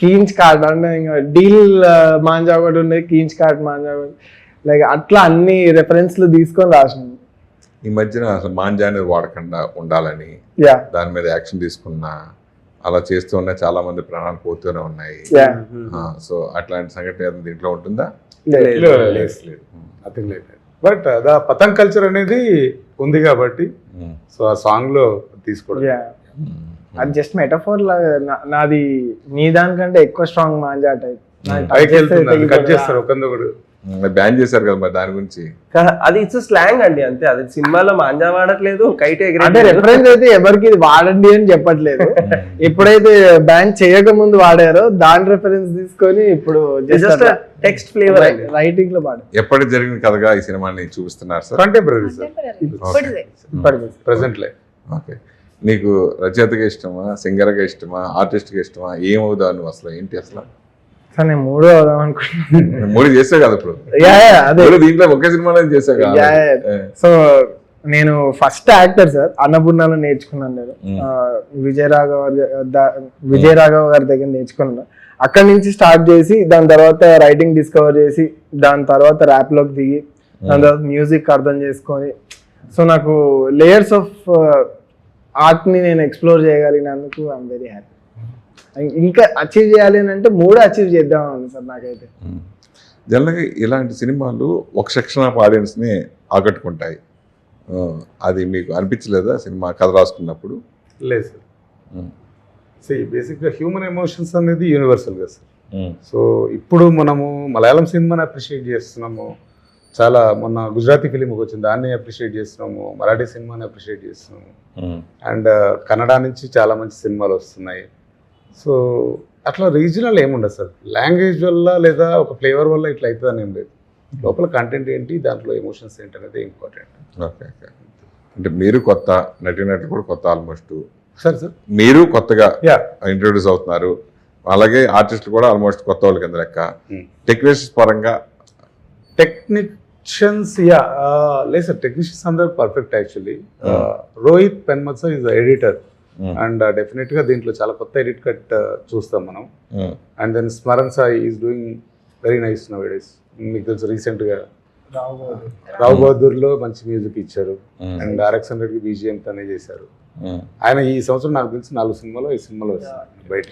కీన్స్ కార్డ్ అంటే ఇంకా డీల్ మాంజా ఒకటి ఉండేది, కీన్స్ కార్డ్ మాంజా ఒకటి, లైక్ అట్లా అన్ని రెఫరెన్స్లు తీసుకొని రాసినాం. ఈ మధ్యన అసలు మాంజా అనేది వాడకుండా ఉండాలని యా దాని మీద యాక్షన్ తీసుకున్నా, అలా చేస్తూ ఉన్నాయి, చాలా మంది ప్రాణాలు పోతూనే ఉన్నాయి. యా సో అట్లాంటి సంఘటన ఏదైనా దీంట్లో ఉంటుందా? Nothing like that. But the patang culture అనేది ఉంది కాబట్టి సో ఆ సాంగ్ లో తీసుకోవడం. యా అది జస్ట్ మెటఫోర్ లాగా. నాది నీ దానికంటే ఎక్కువ స్ట్రాంగ్ మాంజా టైప్. పైకి వెళ్తుంది, కట్ చేస్తారు ఒకందొకడు. బ్యాన్ చేశారు కదా మరి దాని గురించి. అది ఇట్స్ స్లాంగ్ అండి అంతే. అది సినిమాలో మాంజా వాడట్లేదు, కైట్ అంటే రెఫరెన్స్ అయితే ఎవరికి ఇది వాడండి అని చెప్పట్లేదు. ఎప్పుడైతే బ్యాన్ చేయక ముందు వాడారో దాని రెఫరెన్స్ తీసుకొని ఇప్పుడు జస్ట్ టెక్స్ట్ ఫ్లేవర్ రైటింగ్ లో వాడారు. ఎప్పటికి జరిగిన కథగా ఈ సినిమాని చూపిస్తున్నారు సార్? కంటెంపరీ సార్, ఇప్పటిదే. Present life. ఓకే. నీకు రచయితగా ఇష్టమా, సింగర్గా ఇష్టమా, ఆర్టిస్ట్గా ఇష్టమా? ఏమవుదావు నువ్వు అసలు? ఏంటి అసలు? సార్ నేను మూడో అవుదాం అనుకుంటున్నాను. 3 చేసావు కదా ఇప్పుడు. అదే దీంట్లో ఒకే సినిమాలో చేసావు కదా. సో నేను ఫస్ట్ యాక్టర్ సార్ అన్నపూర్ణలో నేర్చుకున్నాను. నేను విజయ రాఘవ గారి దగ్గర నేర్చుకున్నాను. అక్కడి నుంచి స్టార్ట్ చేసి దాని తర్వాత రైటింగ్ డిస్కవర్ చేసి దాని తర్వాత ర్యాప్ లోకి దిగి దాని తర్వాత మ్యూజిక్ అర్థం చేసుకొని, సో నాకు లేయర్స్ ఆఫ్ ఆర్ట్ ని నేను ఎక్స్ప్లోర్ చేయగలిగినందుకు ఐఎమ్ వెరీ హ్యాపీ. ఇంకా అచీవ్ చేయాలి అని అంటే 3 అచీవ్ చేద్దామని సార్ నాకైతే. జనరల్గా ఇలాంటి సినిమాలు ఒక సెక్షన్ ఆఫ్ ఆడియన్స్ని ఆకట్టుకుంటాయి. అది మీకు అనిపించలేదా సినిమా కథ రాసుకున్నప్పుడు? లేదు సార్, బేసిక్గా హ్యూమన్ ఎమోషన్స్ అనేది యూనివర్సల్ కదా సార్. సో ఇప్పుడు మనము మలయాళం సినిమాని అప్రిషియేట్ చేస్తున్నాము, చాలా మొన్న గుజరాతీ ఫిలిం వచ్చింది దాన్ని అప్రిషియేట్ చేస్తున్నాము, మరాఠీ సినిమాని అప్రిషియేట్ చేస్తున్నాము, అండ్ కన్నడ నుంచి చాలా మంచి సినిమాలు వస్తున్నాయి. సో అట్లా రీజనల్ ఏముండదు సార్, లాంగ్వేజ్ వల్ల లేదా ఒక ఫ్లేవర్ వల్ల ఇట్లా అవుతుందని ఏం లేదు. లోపల కంటెంట్ ఏంటి, దాంట్లో ఎమోషన్స్ ఏంటి అనేది ఇంపార్టెంట్. ఓకే. అంటే మీరు కొత్త నటినట్లు కూడా కొత్త ఆల్మోస్ట్ సార్ మీరు కొత్తగా ఇంట్రొడ్యూస్ అవుతున్నారు, అలాగే ఆర్టిస్టులు కూడా ఆల్మోస్ట్ కొత్త వాళ్ళ కింద లెక్క. టెక్నీషియన్స్ పరంగా టెక్నీషియన్స్ లేదు సార్, టెక్నీషియన్స్ అందరూ perfect actually. Rohit Penmatsa is editor and definite గా దీంట్లో చాలా కొత్త ఎడిట్ కట్ చూస్తాం మనం. And then Smaran Sai is doing very nice nowadays. మీకు తెలుసు రీసెంట్ గా రావు బహదూర్ లో మంచి మ్యూజిక్ ఇచ్చారు అండ్ RX100 కి BGM తనే చేశారు. ఆయన ఈ సంవత్సరం నాకు తెలిసి 4 సినిమాలో 5 సినిమాలో వస్తుంది బయట.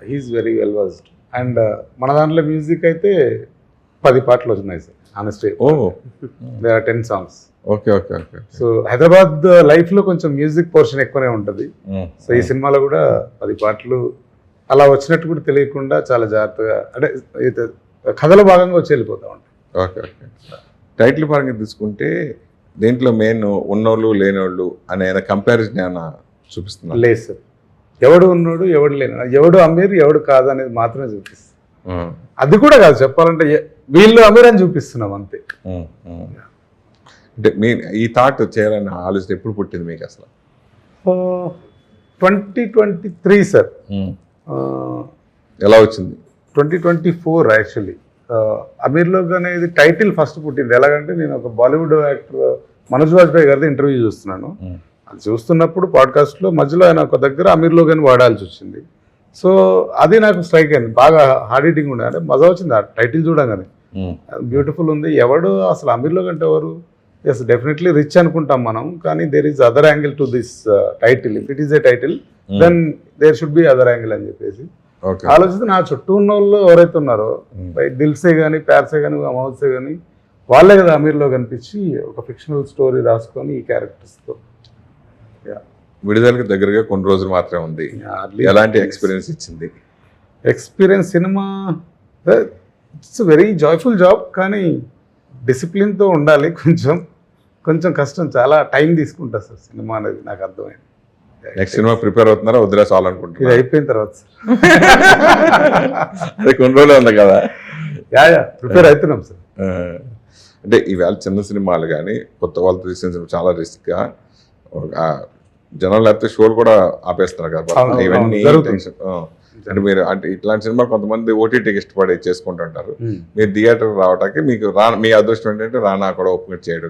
He is very well versed. And మన దాంట్లో మ్యూజిక్ అయితే 10 పాటలు వచ్చినాయి sir honestly. There are 10 songs. Okay okay okay. So Hyderabad life లో కొంచెం మ్యూజిక్ పోర్షన్ ఎక్కువనే ఉంటుంది. సో ఈ సినిమాలో కూడా 10 పాటలు అలా వచ్చినట్టు కూడా తెలియకుండా చాలా జాగ్రత్తగా అంటే ఇది కథల భాగంగా వచ్చి వెళ్ళిపోతా ఉంటాం. Okay okay. టైటిల్ పరంగా తీసుకుంటే దేంట్లో మెయిన్ ఉన్నోళ్ళు లేనోళ్ళు అనే కంపారిజన్ ఏమైనా చూపిస్తున్నారు? లేదు సార్, ఎవడు ఉన్నాడు ఎవడు లేనాడు, ఎవడు అమీర్ ఎవడు కాదు అనేది మాత్రమే చూపిస్తుంది. అది కూడా కాదు చెప్పాలంటే వీళ్ళు అమీర్ అని చూపిస్తున్నాం అంతే. అంటే మీ ఈ థాట్ చేయాలని ఆలోచన ఎప్పుడు పుట్టింది మీకు అసలు? 2023 సార్. ఎలా వచ్చింది? 2024 యాక్చువల్లీ. అమీర్లో అనేది టైటిల్ ఫస్ట్ పుట్టింది. ఎలాగంటే నేను ఒక బాలీవుడ్ యాక్టర్ మనోజ్ వాజ్పేయి గారిది ఇంటర్వ్యూ చూస్తున్నాను. అది చూస్తున్నప్పుడు పాడ్కాస్ట్లో మధ్యలో ఆయన ఒక దగ్గర అమీర్లో కానీ వాడాల్సి వచ్చింది. సో అది నాకు స్ట్రైక్ అయింది, బాగా హార్డ్ హిట్టింగ్ ఉండే, అంటే మజా వచ్చింది ఆ టైటిల్ చూడగానే. బ్యూటిఫుల్ ఉంది. ఎవడు అసలు అమీర్లో కంటే ఎవరు? ఎస్, డెఫినెట్లీ రిచ్ అనుకుంటాం మనం, కానీ there is other angle to this title. If it is a title then there should be other angle అని చెప్పేసి ఆలోచిస్తే నా చుట్టూ ఉన్న వాళ్ళు ఎవరైతే ఉన్నారో దిల్సే కానీ ప్యార్సే కానీ మౌత్సే కానీ వాళ్ళే కదా అమీర్లో కనిపించి ఒక ఫిక్షనల్ స్టోరీ రాసుకొని ఈ క్యారెక్టర్స్తో. విడుదలకి దగ్గరగా కొన్ని రోజులు మాత్రమే ఉంది. ఎలాంటి ఎక్స్పీరియన్స్ ఇచ్చింది? Experience cinema it's very joyful job, కానీ డిసిప్లిన్తో ఉండాలి. కొంచెం కష్టం, చాలా టైం తీసుకుంటా సార్ సినిమా అనేది, నాకు అర్థమైంది. నెక్స్ట్ సినిమా ప్రిపేర్ అవుతున్నారా వదిలేసాలనుకుంటున్నారు? ఇది అయిపోయిన తర్వాత సార్. అదే కొన్ని రోజులు ఉంది కదా. యా ప్రిపేర్ అవుతున్నాం సార్. అంటే ఈవేళ చిన్న సినిమాలు కానీ కొత్త వాళ్ళతో తీసిన సినిమా చాలా రిస్క్గా జనాలు లేకపోతే షోలు కూడా ఆపేస్తున్నారు కదా ఇవన్నీ టెన్షన్. అంటే మీరు అంటే ఇట్లాంటి సినిమా కొంతమంది ఓటీటీకి ఇష్టపడి చేసుకుంటుంటారు. మీరు థియేటర్ రావడానికి మీకు మీ అదృష్టం ఏంటంటే రానా కూడా ఓపెన్ చేయడం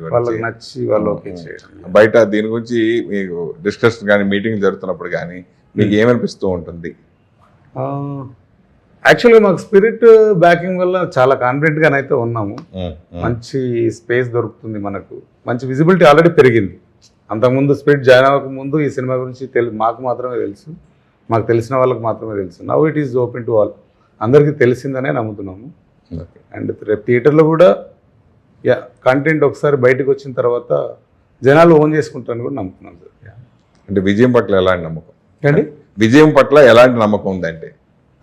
బయట దీని గురించి మీకు డిస్కషన్ కానీ మీటింగ్ జరుగుతున్నప్పుడు కానీ మీకు ఏమనిపిస్తూ ఉంటుంది? యాక్చువల్గా మాకు స్పిరిట్ బ్యాకింగ్ వల్ల చాలా కాన్ఫిడెంట్గానైతే ఉన్నాము. మంచి స్పేస్ దొరుకుతుంది మనకు, మంచి విజిబిలిటీ ఆల్రెడీ పెరిగింది. అంతకుముందు స్పిరిట్ జాయిన్ అవ్వక ముందు ఈ సినిమా గురించి మాకు మాత్రమే తెలుసు, మాకు తెలిసిన వాళ్ళకి మాత్రమే తెలుసు. Now it is open to all, అందరికీ తెలిసిందనే నమ్ముతున్నాము. అండ్ రేపు థియేటర్లో కూడా కంటెంట్ ఒకసారి బయటకు వచ్చిన తర్వాత జనాలు ఓన్ చేసుకుంటారని కూడా నమ్ముతున్నాం సార్. అంటే విజయం పట్ల ఎలాంటి నమ్మకం అండి? విజయం పట్ల ఎలాంటి నమ్మకం ఉందంటే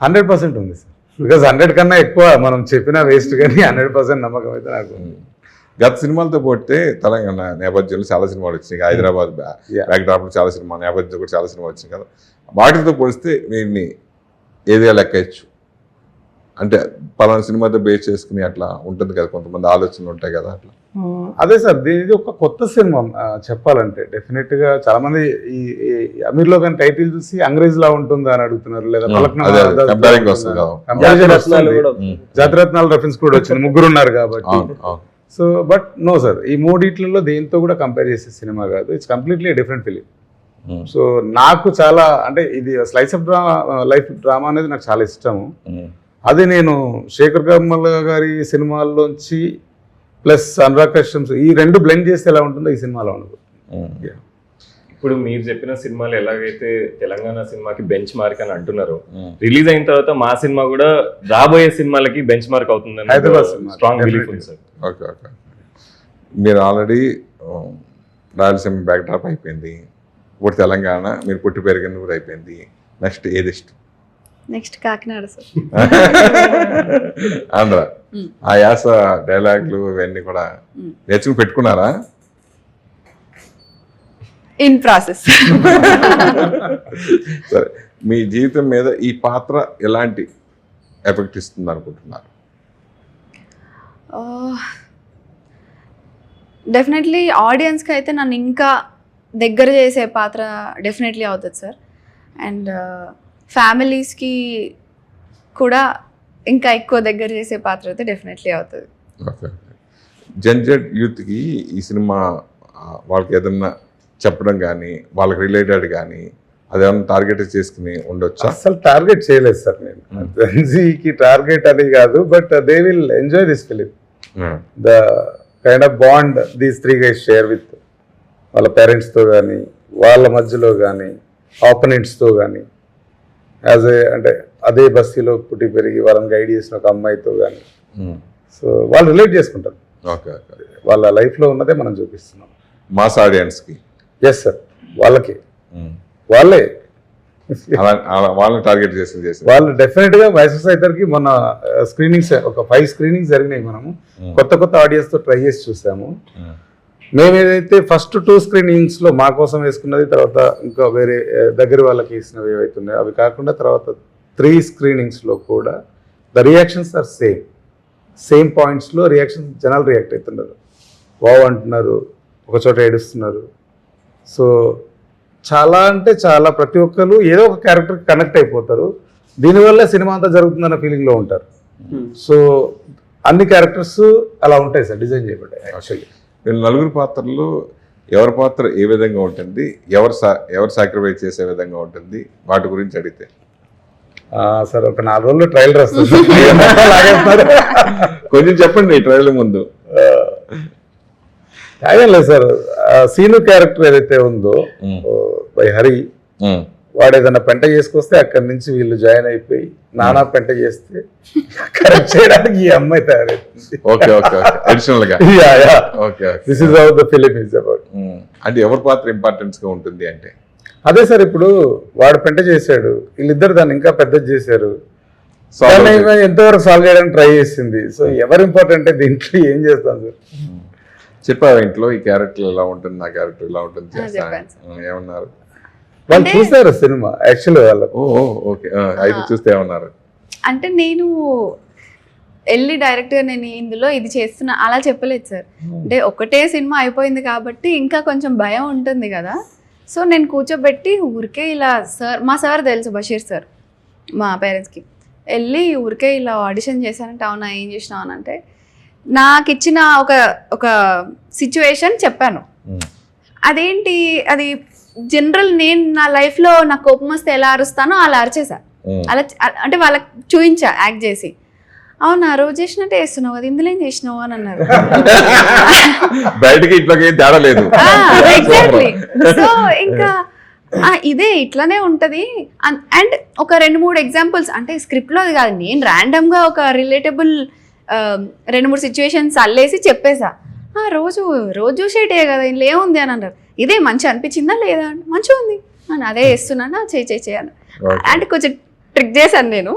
100% ఉంది సార్. బికాజ్ 100 కన్నా ఎక్కువ మనం చెప్పినా వేస్ట్, కానీ 100% నమ్మకం అయితే నాకు ఉంది. గత సినిమాలతో పోతే తెలంగాణ నేపథ్యంలో చాలా సినిమాలు వచ్చినాయి, హైదరాబాద్ బ్యాక్డ్రాప్లో చాలా సినిమా, నేపథ్యంలో కూడా చాలా సినిమా వచ్చినాయి కదా. వాటితో పోలిస్తే వీడిని ఏదే లెక్కచ్చు అంటే పలానా సినిమాతో బేస్ చేసుకుని అట్లా ఉంటుంది కదా, కొంతమంది ఆలోచనలు ఉంటాయి కదా అట్లా. అదే సార్, ఇది ఒక కొత్త సినిమా చెప్పాలంటే. డెఫినెట్గా చాలా మంది ఈ అమీర్లో కానీ టైటిల్ చూసి అంగ్రేజ్లా ఉంటుందా అని అడుగుతున్నారు, లేదా జాతిరత్నాలు రెఫరెన్స్ కూడా వచ్చింది, ముగ్గురు ఉన్నారు కాబట్టి. సో బట్ నో సార్, ఈ మూడిట్లలో దేంతో కూడా కంపేర్ చేసే సినిమా కాదు. It's completely different film. So నాకు చాలా అంటే ఇది స్లైస్ ఆఫ్ లైఫ్ డ్రామా అనేది నాకు చాలా ఇష్టము. అది నేను శేఖర్ కమల్ గారి సినిమాల్లోంచి ప్లస్ అనురాగ్ కశ్యప్ ఈ రెండు బ్లెండ్ చేస్తే ఎలా ఉంటుందో ఈ సినిమాలో ఉండదు. ఇప్పుడు మీరు చెప్పిన సినిమాలు ఎలాగైతే తెలంగాణ సినిమాకి బెంచ్ మార్క్ అని అంటున్నారు, రిలీజ్ అయిన తర్వాత మా సినిమా కూడా రాబోయే సినిమాలకి బెంచ్ మార్క్ అవుతుందని హైదరాబాద్ స్ట్రాంగ్ బిలీఫ్ ఉంది సార్. Okay okay. మీరు ఆల్రెడీ రాయలసీమ బ్యాక్డ్రాప్ అయిపోయింది, ఇప్పుడు తెలంగాణ మీరు పుట్టి పెరిగిన కూడా అయిపోయింది. నెక్స్ట్ ఏది ఇష్టం? Next Kakinada sir. ఆంధ్ర ఆ యాస డైలాగులు ఇవన్నీ కూడా నేర్చుకుని పెట్టుకున్నారా? In process. సరే, మీ జీవితం మీద ఈ పాత్ర ఎలాంటి ఎఫెక్ట్ ఇస్తుంది అనుకుంటున్నారు? డెఫినెట్లీ ఆడియన్స్కి అయితే నన్ను ఇంకా దగ్గర చేసే పాత్ర డెఫినెట్లీ అవుతుంది సార్. అండ్ ఫ్యామిలీస్కి కూడా ఇంకా ఎక్కువ దగ్గర చేసే పాత్ర అయితే డెఫినెట్లీ అవుతుంది. ఓకే. జెన్జెడ్ యూత్కి ఈ సినిమా వాళ్ళకి ఏదన్నా చెప్పడం కానీ వాళ్ళకి రిలేటెడ్ కానీ అదేమన్నా టార్గెట్ చేసుకుని ఉండొచ్చు? అసలు టార్గెట్ చేయలేదు సార్ నేను. జెన్జీకి టార్గెట్ అని కాదు, but they will enjoy this film. The kind of bond these 3 guys share with వాళ్ళ పేరెంట్స్తో కానీ, వాళ్ళ మధ్యలో కానీ, ఆపోనెంట్స్తో కానీ, యాజ్ ఏ అంటే అదే బస్తీలో పుట్టి పెరిగి వాళ్ళని గైడ్ చేసిన ఒక అమ్మాయితో కానీ. సో వాళ్ళు రిలేట్ చేసుకుంటారు. ఓకే. వాళ్ళ లైఫ్లో ఉన్నదే మనం చూపిస్తున్నాం మాస్ ఆడియన్స్కి. ఎస్ సార్, వాళ్ళకి వాళ్ళే వాళ్ళని టార్గెట్ చేసి వాళ్ళు డెఫినెట్ గా మైసూర్ సైతర్కి మొన్న స్క్రీనింగ్స్ ఒక 5 స్క్రీనింగ్స్ జరిగినాయి. మనము కొత్త ఆడియన్స్ తో ట్రై చేసి చూసాము. మేము ఏదైతే ఫస్ట్ 2 స్క్రీనింగ్స్ లో మా కోసం వేసుకున్నది, తర్వాత ఇంకా వేరే దగ్గర వాళ్ళకి వేసినవి ఏవైతున్నాయో అవి కాకుండా తర్వాత 3 స్క్రీనింగ్స్ లో కూడా the reactions are same points లో రియాక్షన్స్ జనాలు రియాక్ట్ అవుతున్నారు. వావ్ అంటున్నారు, ఒక చోట ఏడుస్తున్నారు. సో చాలా అంటే చాలా ప్రతి ఒక్కరు ఏదో ఒక క్యారెక్టర్ కనెక్ట్ అయిపోతారు. దీనివల్ల సినిమా అంతా జరుగుతుందన్న ఫీలింగ్లో ఉంటారు. సో అన్ని క్యారెక్టర్స్ అలా ఉంటాయి సార్, డిజైన్ చేయబడ్డాయి. యాక్చువల్లీ వీళ్ళు నలుగురు పాత్రలు ఎవరి పాత్ర ఏ విధంగా ఉంటుంది, ఎవరు సాక్రిఫైస్ చేసే విధంగా ఉంటుంది, వాటి గురించి అడిగితే సార్ ఒక 4 రోజుల్లో ట్రైలర్ వస్తుంది. కొంచెం చెప్పండి ట్రైలర్ ముందు. అదేం లేదు సార్, సీను క్యారెక్టర్ ఏదైతే ఉందో బై హరి, వాడు ఏదైనా పెంట చేసుకొస్తే అక్కడి నుంచి వీళ్ళు జాయిన్ అయిపోయి నానా పెంట చేస్తే కరెక్ట్ చేయడానికి ఈ అమ్మాయి తయారైతుంది. ఓకే ఓకే అడిషనల్ గా okay this is how the film is about. అంటే ఎవరి పాత్ర ఇంపార్టెన్స్ గా ఉంటుంది అంటే అదే సార్, ఇప్పుడు వాడు పెంట చేశాడు, వీళ్ళిద్దరు దాన్ని ఇంకా పెద్దది చేశారు, ఎంతవరకు సాల్వ్ చేయడానికి ట్రై చేసింది. సో ఎవరు ఇంపార్టెంట్ దీంట్లో ఏం చేస్తాం సార్? చెప్పావా ఇంట్లో ఈ క్యారెక్టర్ ఎలా ఉంటుంది, నా క్యారెక్టర్ ఎలా ఉంటుంది ఏమన్నారు? వాళ్ళు చూసారు సినిమా యాక్చువల్లీ వాళ్ళు. ఓకే అయితే చూస్తే ఏమన్నారు? అంటే నేను వెళ్ళి డైరెక్ట్గా నేను ఇందులో ఇది చేస్తున్నా అలా చెప్పలేదు సార్. అంటే ఒకటే సినిమా అయిపోయింది కాబట్టి ఇంకా కొంచెం భయం ఉంటుంది కదా. సో నేను కూర్చోబెట్టి ఊరికే ఇలా సార్, మా సార్ తెలుసు బషీర్ సార్, మా పేరెంట్స్కి వెళ్ళి ఊరికే ఇలా ఆడిషన్ చేశానంటే అవునా ఏం చేసినావు అని అంటే నాకు ఇచ్చిన ఒక సిచ్యువేషన్ చెప్పాను. అదేంటి అది జనరల్ నేను నా లైఫ్లో నాకు కోపం వస్తే ఎలా అరుస్తానో అలా అరిచేసా. అలా అంటే వాళ్ళకి చూపించా యాక్ట్ చేసి. అవునా రోజు చేసినట్టే వేస్తున్నావు కదా, ఇందులో ఏం చేసినావు అని అన్నారు. బయటకి ఇట్లా తేడా లేదు. ఎగ్జాక్ట్లీ. సో ఇంకా ఇదే ఇట్లానే ఉంటది. అండ్ ఒక 2-3 ఎగ్జాంపుల్స్ అంటే స్క్రిప్ట్ లో కాదు, నేను ర్యాండమ్ గా ఒక రిలేటబుల్ 2-3 సిచ్యువేషన్స్ అల్లేసి చెప్పేసా. రోజు షేటే కదా ఇంట్లో ఏముంది అని అన్నారు. ఇదే మంచి అనిపించిందా లేదా అంటే మంచిగా ఉంది అని అదే వేస్తున్నానా చేయను అంటే కొంచెం ట్రిక్ చేశాను నేను.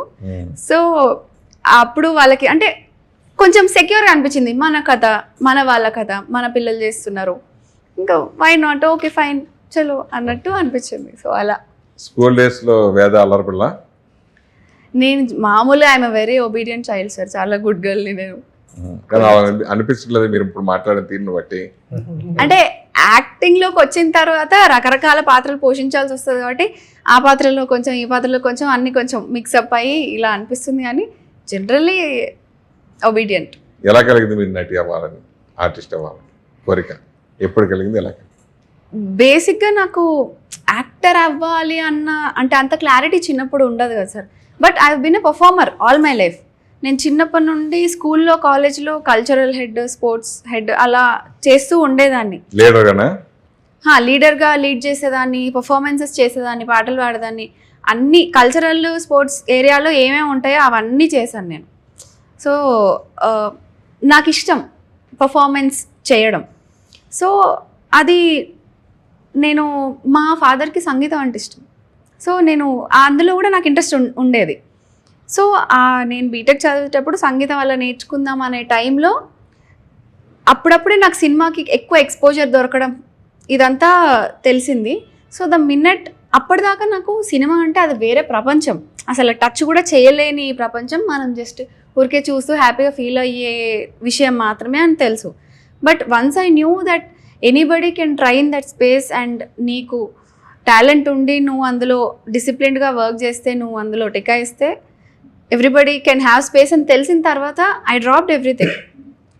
సో అప్పుడు వాళ్ళకి అంటే కొంచెం సెక్యూర్గా అనిపించింది, మన కథ మన వాళ్ళ కథ మన పిల్లలు చేస్తున్నారు, ఇంకా వై నాట్, ఓకే ఫైన్ చలో అన్నట్టు అనిపించింది. సో అలా స్కూల్ డేస్ లో వేద అల్లరిపిల్ల నేను మామూలుగా I'm very obedient child sir, చాలా గుడ్ గర్ల్ని నేను. అనిపించట్లేదు మీరు ఇప్పుడు మాట్లాడే తీరును బట్టి? అంటే యాక్టింగ్ లోకి వచ్చిన తర్వాత రకరకాల పాత్రలు పోషించాల్సి వస్తుంది కాబట్టి ఆ పాత్రలో కొంచెం ఈ పాత్రలో కొంచెం అన్ని కొంచెం మిక్సప్ అయ్యి ఇలా అనిపిస్తుంది, కానీ జనరల్లీ ఒబీడియంట్. ఎలా కలిగింది మీరు నటి అవ్వాలని, ఆర్టిస్ట్ అవ్వాలని కోరిక ఎప్పుడు కలిగింది, ఎలా? బేసిక్గా నాకు యాక్టర్ అవ్వాలి అన్న అంటే అంత క్లారిటీ చిన్నప్పుడు ఉండదు కదా sir. But I have been a performer all my life. నేను చిన్నప్పటి నుండి స్కూల్లో కాలేజ్లో కల్చరల్ హెడ్, స్పోర్ట్స్ హెడ్ అలా చేస్తూ ఉండేదాన్ని. లీడర్గా లీడ్ చేసేదాన్ని, పర్ఫార్మెన్సెస్ చేసేదాన్ని, పాటలు పాడేదాన్ని, అన్ని కల్చరల్ స్పోర్ట్స్ ఏరియాలో ఏమేమి ఉంటాయో అవన్నీ చేశాను నేను. సో నాకు ఇష్టం పర్ఫార్మెన్స్ చేయడం. సో అది నేను మా ఫాదర్కి సంగీతం అంటే ఇష్టం. సో నేను అందులో కూడా నాకు ఇంట్రెస్ట్ ఉండేది. సో నేను బీటెక్ చదివేటప్పుడు సంగీతం వల్ల నేర్చుకుందాం అనే టైంలో అప్పుడప్పుడే నాకు సినిమాకి ఎక్కువ ఎక్స్పోజర్ దొరకడం ఇదంతా తెలిసింది. సో ద మినిట్ అప్పటిదాకా నాకు సినిమా అంటే అది వేరే ప్రపంచం, అసలు టచ్ కూడా చేయలేని ప్రపంచం, మనం జస్ట్ ఊరికే చూస్తూ హ్యాపీగా ఫీల్ అయ్యే విషయం మాత్రమే అని తెలుసు. But once I knew that anybody can try in that space and నీకు టాలెంట్ ఉండి నువ్వు అందులో డిసిప్లిన్డ్గా వర్క్ చేస్తే, నువ్వు అందులో టికాయిస్తే ఎవ్రీబడి కెన్ హ్యావ్ స్పేస్ అని తెలిసిన తర్వాత I dropped everything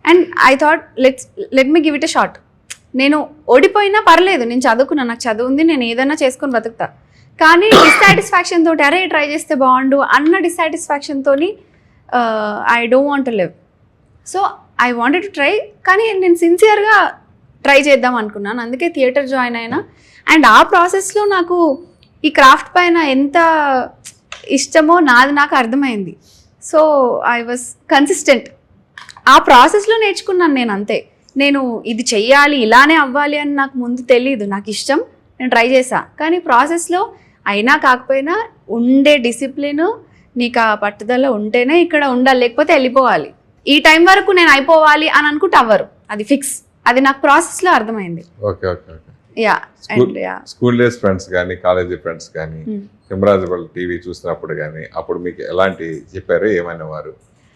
and I thought let me give it a shot. నేను ఓడిపోయినా పర్లేదు, నేను చదువుకున్నా, నాకు చదువు ఉంది, నేను ఏదైనా చేసుకొని బతుకుతా. కానీ డిస్సాటిస్ఫాక్షన్ తోటి అరే ట్రై చేస్తే బాగుండు అన్న డిస్సాటిస్ఫాక్షన్తో I don't want to live. So I wanted to try, కానీ నేను సిన్సియర్గా ట్రై చేద్దాం అనుకున్నాను, అందుకే థియేటర్ జాయిన్ అయినా. అండ్ ఆ ప్రాసెస్లో నాకు ఈ క్రాఫ్ట్ పైన ఎంత ఇష్టమో నాకు అర్థమైంది. So I was consistent. ఆ ప్రాసెస్లో నేర్చుకున్నాను నేను, అంతే. నేను ఇది చెయ్యాలి, ఇలానే అవ్వాలి అని నాకు ముందు తెలీదు. నాకు ఇష్టం, నేను ట్రై చేశా. కానీ ప్రాసెస్లో అయినా కాకపోయినా ఉండే డిసిప్లిన్, నీకు ఆ పట్టుదల ఉంటేనే ఇక్కడ ఉండాలి, లేకపోతే వెళ్ళిపోవాలి. ఈ టైం వరకు నేను అయిపోవాలి అని అనుకుంటే అవ్వరు, అది ఫిక్స్. అది నాకు ప్రాసెస్లో అర్థమైంది. Okay okay okay. Yeah and yeah school days friends కానీ కాలేజీ ఫ్రెండ్స్ కానీ కెమెరాజబుల్ టీవీ చూసినప్పుడు కానీ అప్పుడు మీకు ఎలాంటి చెప్పారు, ఏమైనా వారు